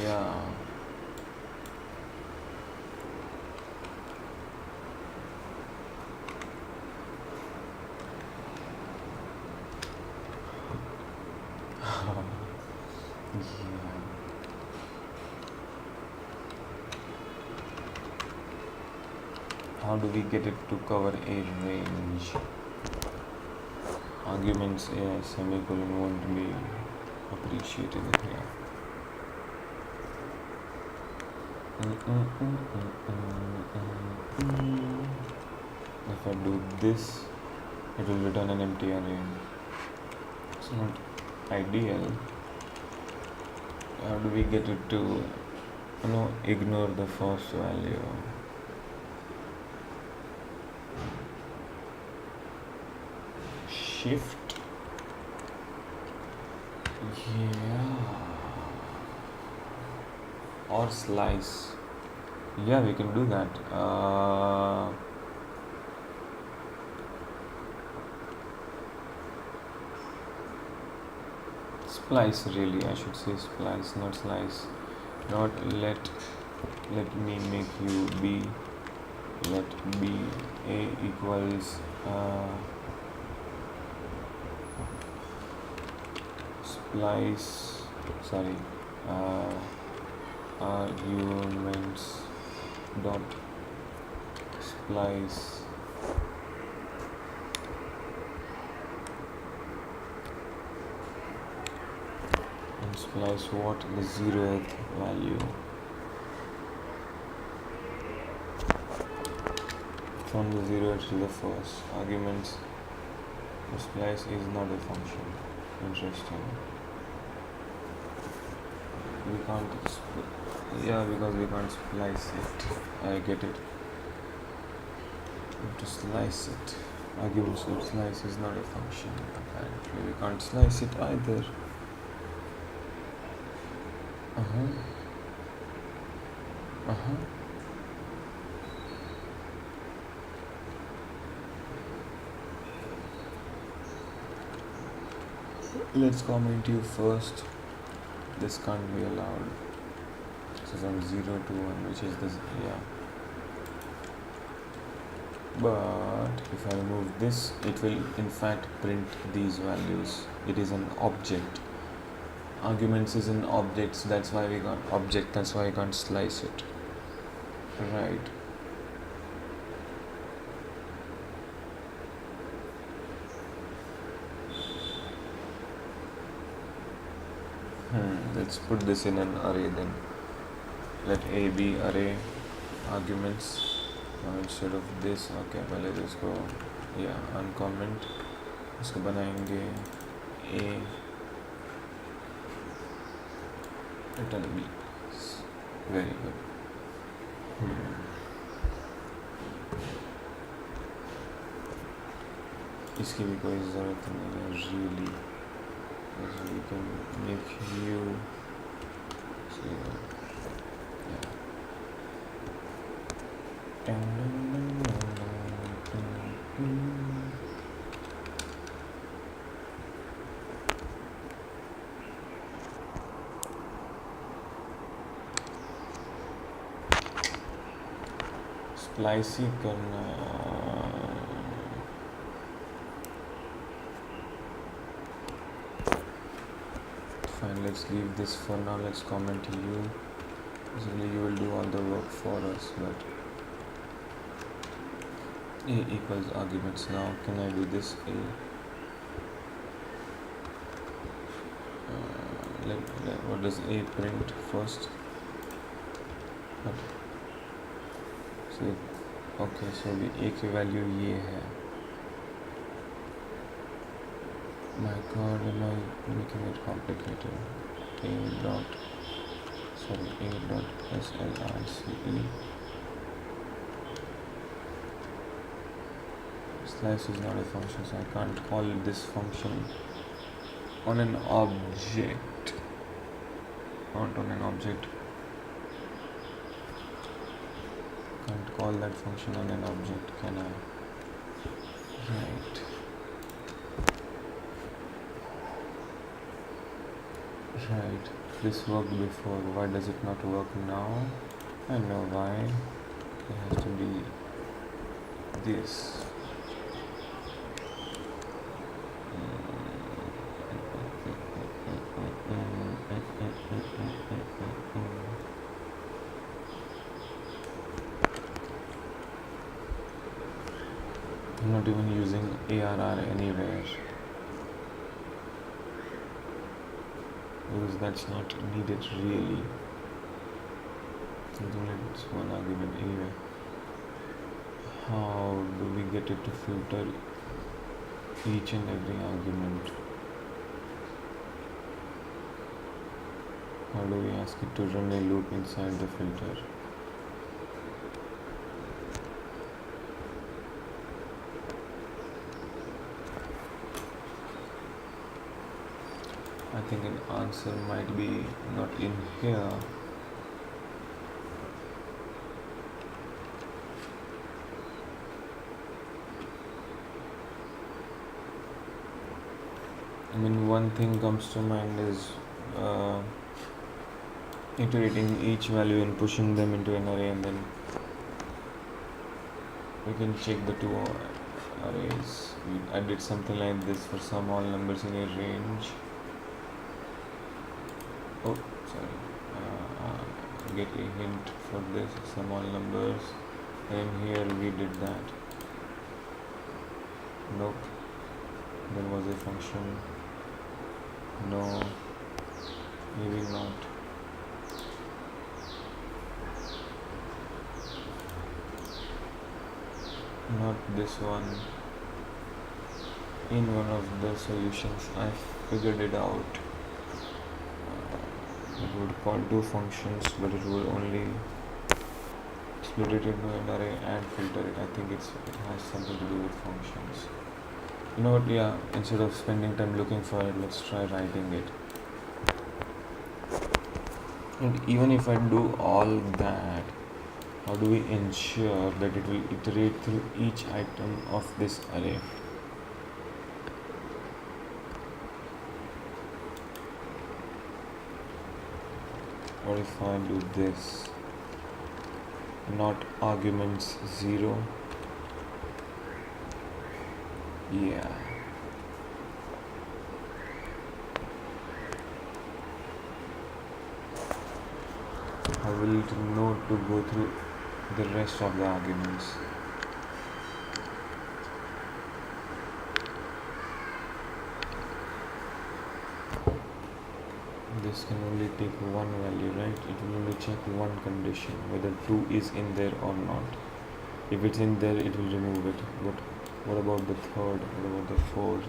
Yeah. Yeah. How do we get it to cover a range? Arguments, semicolon won't be appreciated here. If I do this, it will return an empty array. It's not ideal. How do we get it to ignore the first value? Shift. Yeah. Or slice. Yeah, we can do that. Splice, really, I should say splice, not slice. Not let me make you b. Let b a equals splice. Sorry. Arguments dot splice and splice what? The 0th value. From the 0th to the first. Arguments. The splice is not a function. Interesting. We can't because we can't splice it. I get it. We have to slice it. Arguments of slice is not a function. Apparently we can't slice it either. Let's comment you first. This can't be allowed. So from 0 to 1, which is this, But if I remove this, it will in fact print these values. It is an object. Arguments is an object, so that's why we got object, that's why I can't slice it. Right. Let's put this in an array then. Let A be array arguments. Now instead of this, okay, पहले इसको uncomment, इसको बनाएंगे A return B. Very good. इसकी भी कोई ज़रूरत नहीं है really. So we can make you see that. Splice करना. Fine, let's leave this for now. Let's comment you. Basically you will do all the work for us, but A equals arguments. Now can I do this? What does A print first? Okay. So okay so अभी ए की value ये है. My God am I making it complicated? A dot a dot slice. Slice is not a function, so I can't call this function on an object. Not on an object. Can't call that function on an object, can I? Right. Right. This worked before. Why does it not work now? I know why. It has to be this. I'm not even using ARR anywhere because that's not needed really. It's only one argument anyway. How do we get it to filter each and every argument? How do we ask it to run a loop inside the filter? I think an answer might be not in here. I mean, one thing comes to mind is iterating each value and pushing them into an array, and then we can check the two arrays. I did something like this for some all numbers in a range. Oh, sorry. Get a hint for this, some all numbers, and here we did that. Nope. There was a function. No. Maybe not. Not this one. In one of the solutions I figured it out. It would call two functions, but it would only split it into an array and filter it. I think it has something to do with functions. You know what, yeah, instead of spending time looking for it, let's try writing it. And even if I do all that, how do we ensure that it will iterate through each item of this array? What if I do this? Not arguments 0. Yeah. How will it know to go through the rest of the arguments? This can only take one value, right? It will only check one condition, whether 2 is in there or not. If it's in there, it will remove it. But what about the third? What about the fourth?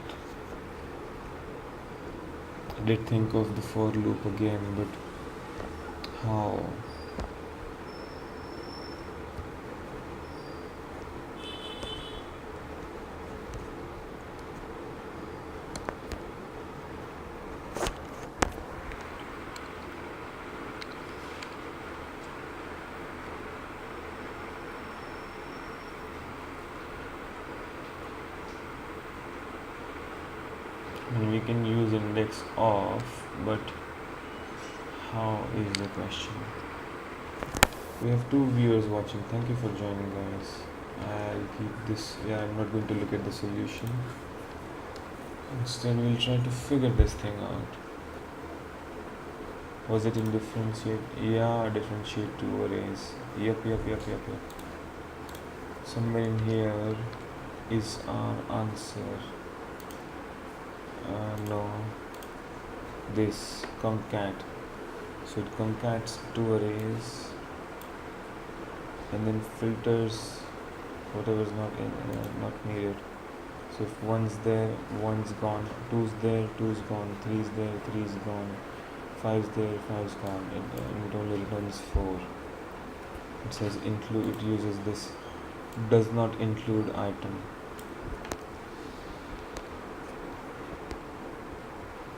I did think of the for loop again, but how? And we can use index of, but how is the question? We have 2 viewers watching. Thank you for joining, guys. I'll keep this. Yeah, I'm not going to look at the solution. Instead, we'll try to figure this thing out. Was it in differentiate? Yeah, differentiate 2 arrays. Yep. Somewhere in here is our answer. No, this concat. So it concats 2 arrays and then filters whatever is not needed. So if 1's there, 1's gone, 2's there, 2's gone, 3's there, 3's gone, 5's there, 5's gone, and it only returns 4. It says include, it uses this does not include item.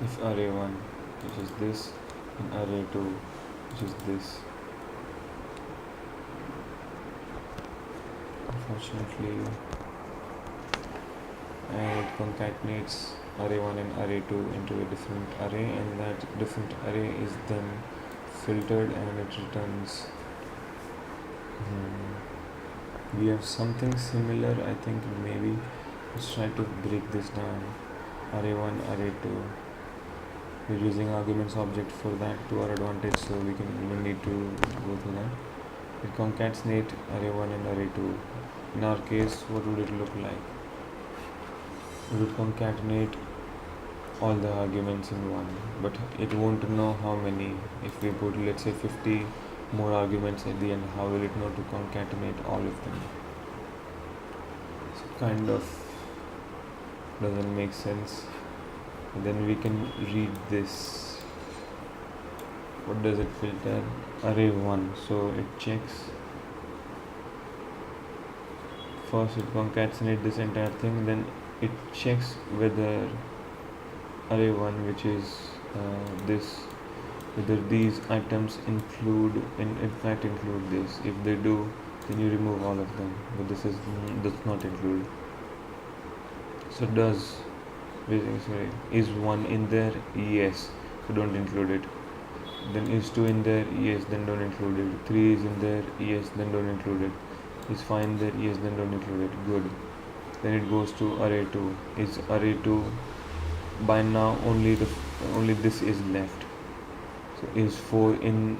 If array 1, which is this, and array 2, which is this. Unfortunately, and it concatenates array 1 and array 2 into a different array, and that different array is then filtered and it returns. We have something similar, I think. Maybe let's try to break this down. Array 1, array 2. We're using arguments object for that to our advantage, so we don't need to go through that. It concatenate array 1 and array 2. In our case, what would it look like? It would concatenate all the arguments in one, but it won't know how many. If we put, let's say, 50 more arguments at the end, how will it know to concatenate all of them? So kind of doesn't make sense. And then we can read this. What does it filter? Array 1. So it checks. First it concatenates this entire thing, then it checks whether array 1, which is this, whether these items include, in fact include this. If they do, then you remove all of them, but this does not include. So does, sorry, is 1 in there? Yes, so don't include it. Then is 2 in there? Yes, then don't include it. 3 is in there? Yes, then don't include it. Is 5 in there? Yes, then don't include it. Good. Then it goes to array 2. Is array 2, by now only this is left. So is 4 in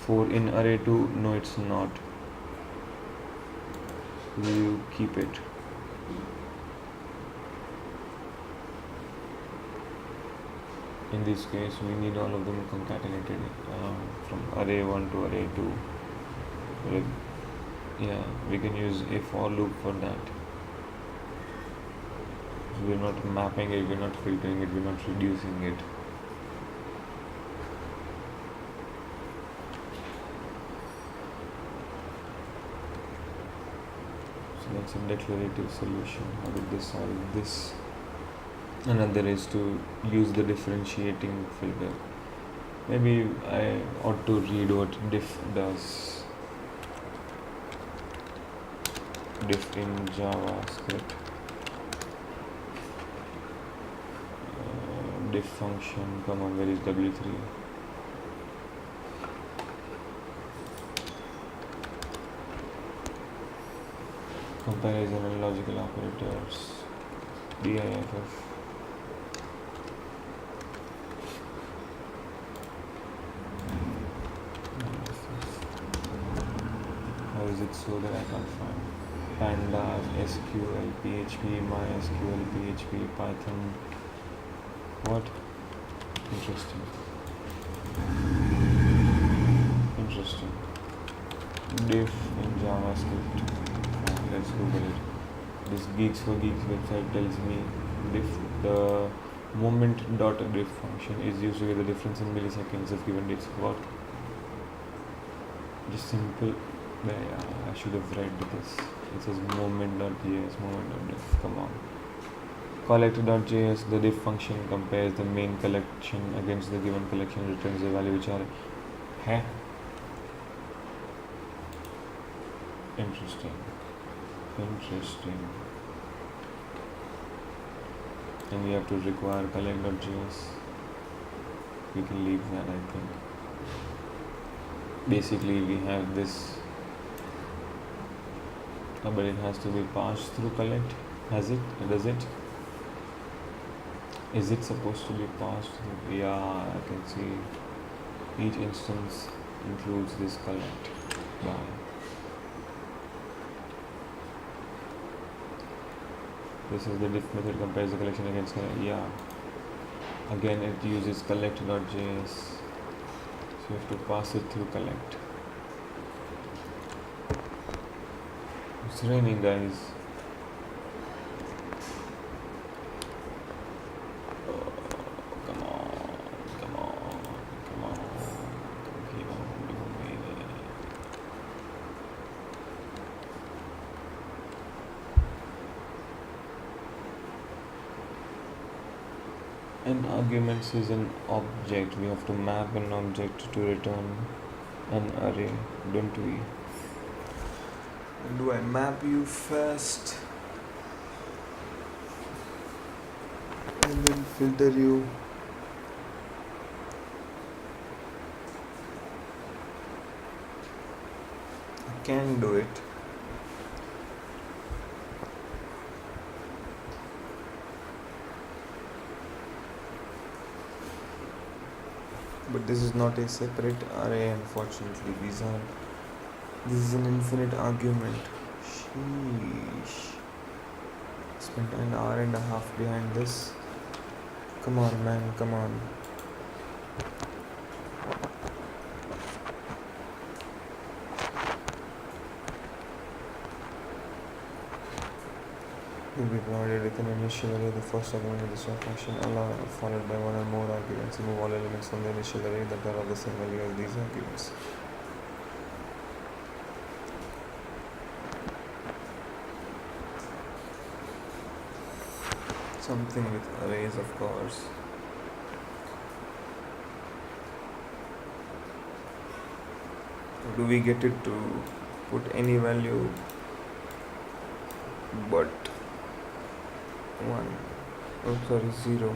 array 2? No, it's not. So you keep it. In this case, we need all of them concatenated from array 1 to array 2. Yeah, we can use a for loop for that. So we're not mapping it, we're not filtering it, we're not reducing it. So that's a declarative solution. How did this solve this? Another is to use the differentiating filter. Maybe I ought to read what diff does. Diff in JavaScript. Diff function, come on, where is W3? Comparison and logical operators. DIFF. How is it so that I can't find? Pandas, SQL, PHP, MySQL, PHP, Python. What? Interesting. Diff in JavaScript. Let's Google it. This Geeks for Geeks website tells me diff, the moment.diff function is used to get the difference in milliseconds of given dates. What? Just simple. Yeah, I should have read this. It says moment.js, moment.diff. Come on. Collect.js, the diff function compares the main collection against the given collection, returns the value which are. Huh? Interesting. And we have to require collect.js. We can leave that, I think. Basically, we have this. But it has to be passed through collect. Has it? Does it? Is it supposed to be passed through? Yeah, I can see each instance includes this collect. By. This is the diff method compares the collection against yeah. Again, it uses collect.js. So you have to pass it through collect. It's raining, guys. Oh, come on, come on, come on. Keep on doing it. An argument is an object. We have to map an object to return an array, don't we? Do I map you first and then filter you? I can do it. But this is not a separate array, unfortunately. This is an infinite argument. Sheesh. Spent an hour and a half behind this. Come on, man, come on. Will be provided with an initial array. The first argument of the swap function allow followed by one or more arguments. Remove all elements from the initial array that are of the same value as these arguments. Something with arrays, of course. Do we get it to put any value but 1? Oh, sorry, 0.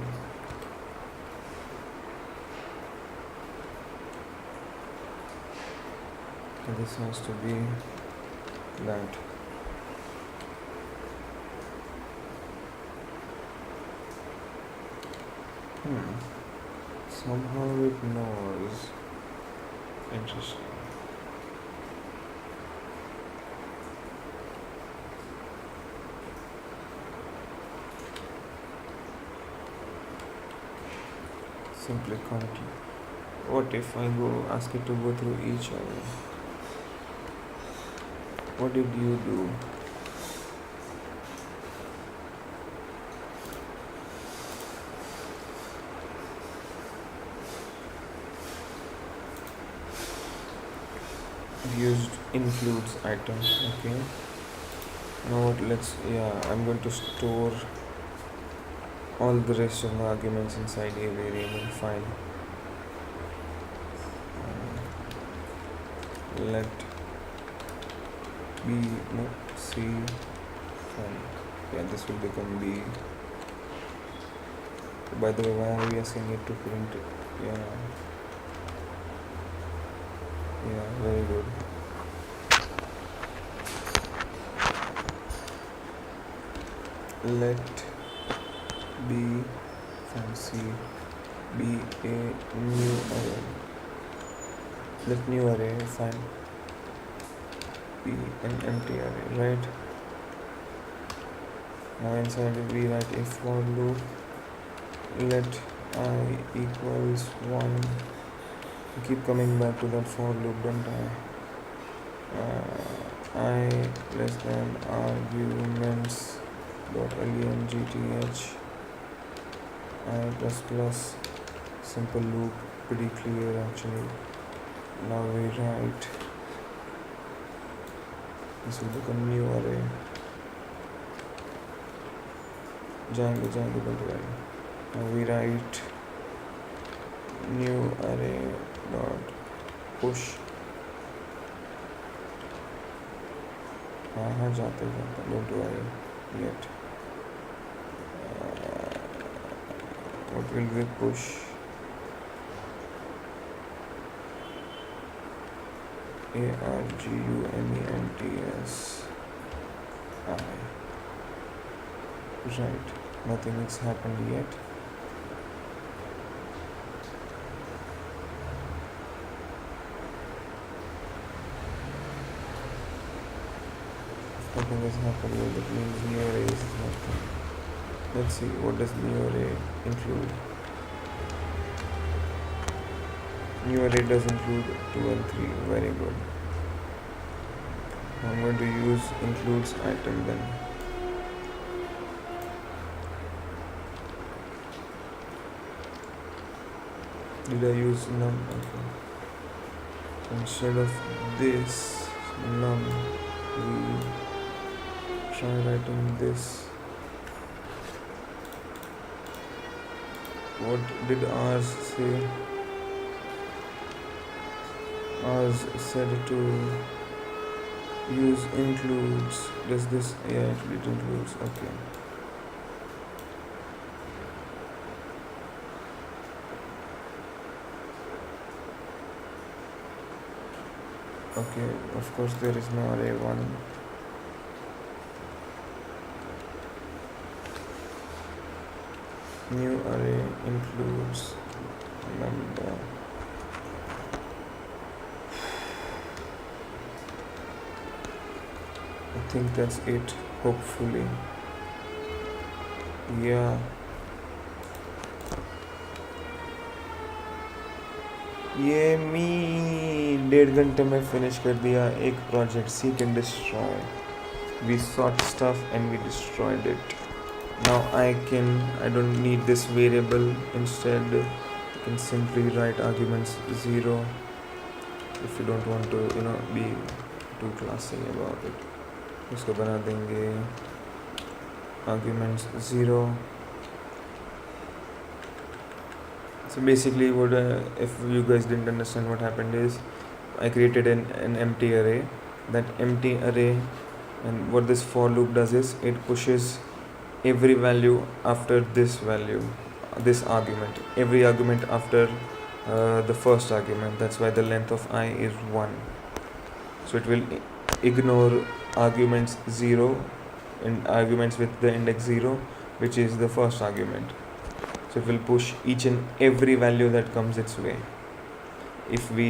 And this has to be that. Somehow it knows. Interesting. Simply count. What if I ask it to go through each other? What did you do? Used includes item. Okay. Now what? I'm going to store all the rest of the arguments inside a variable file. Let B C file. Yeah, this will become B. By the way, why are we asking it to print it? Yeah, very good. Let B fancy be a new array. Let new array fine be an empty array, right? Now inside we write a for loop. Let I equals 1. I keep coming back to that for loop, don't I? I less than arguments dot length I plus plus simple loop, pretty clear actually. Now we write, this will become new array. Django, don't worry. Now we write new array dot push. जाते don't worry yet. What will we push? arguments I. Right, nothing has happened yet. Nothing has happened yet, that means new array is not coming. Let's see, what does new array include? New array does include 2 and 3, very good. I'm going to use includes item then. Did I use num? Okay. Instead of this num, we try writing this. What did ours say? Ours said to use includes. Does this? Yeah, it includes. Okay. Okay, of course there is no array 1. New array includes number. I think that's it, hopefully. Yeah. ये मी 1.5 घंटे में finish कर दिया एक project seek and destroy. We sought stuff and we destroyed it. Now I don't need this variable. Instead you can simply write arguments 0 if you don't want to be too classy about it. उसको बना देंगे arguments 0. So basically what if you guys didn't understand what happened is I created an empty array. That empty array, and what this for loop does is it pushes every value after this value, this argument, every argument after the first argument. That's why the length of I is 1. So it will ignore arguments 0 and arguments with the index 0, which is the first argument. So it will push each and every value that comes its way. If we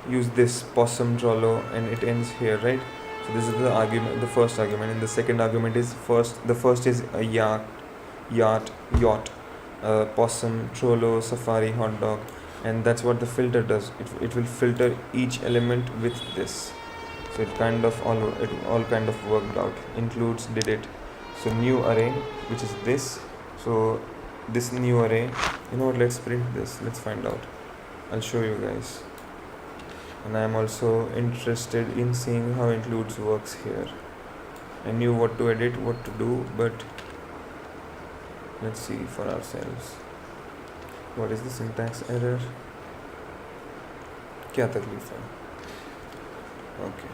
use this possum trollo and it ends here, right? So this is the argument, the first argument, and the second argument is the first is a yacht, possum, trollo, safari, hot dog, and that's what the filter does. It will filter each element with this. So it all kind of worked out. Includes did it. So new array, which is this. So this new array, let's print this. Let's find out. I'll show you guys. And I am also interested in seeing how includes works here. I knew what to edit, what to do, but let's see for ourselves. What is the syntax error? क्या तकलीफ है? Okay.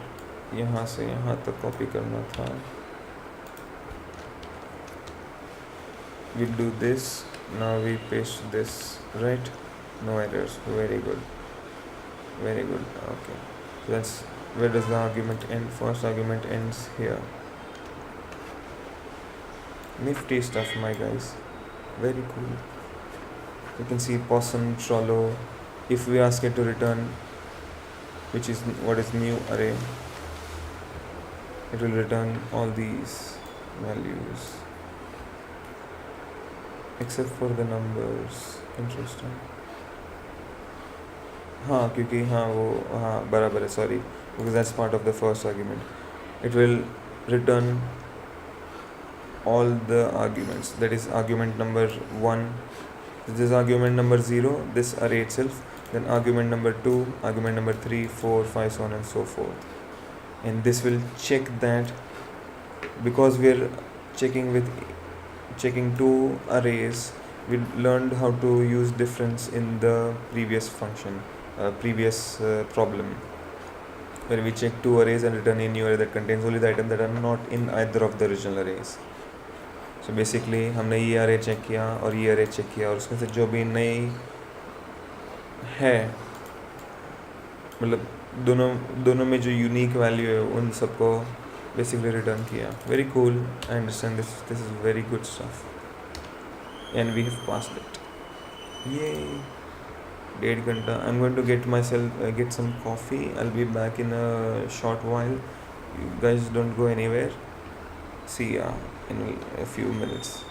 यहाँ से यहाँ तक copy करना था. We do this. Now we paste this, right? No errors. Very good. Okay. So that's where does the argument end? First argument ends here. Nifty stuff, my guys. Very cool. You can see possum, trollo. If we ask it to return, which is what is new array, it will return all these values except for the numbers. Interesting. हाँ क्योंकि बराबर है, sorry, because that's part of the first argument. It will return all the arguments. That is argument number 1, this is argument number 0, this array itself, then argument number 2, argument number 3, 4, 5, so on and so forth. And this will check that, because we're checking two arrays, we learned how to use difference in the previous function, previous problem, where we check two arrays and return a new array that contains only the items that are not in either of the original arrays. So basically हमने ये array check किया और ये array check किया, और उसमें से जो भी नई है, मतलब दोनों में जो unique value है उन सबको basically return किया. Very cool. I understand this is very good stuff, and we have passed it. Yay! 1.5 घंटा. I'm going to get some coffee. I'll be back in a short while. You guys don't go anywhere. See ya in a few minutes.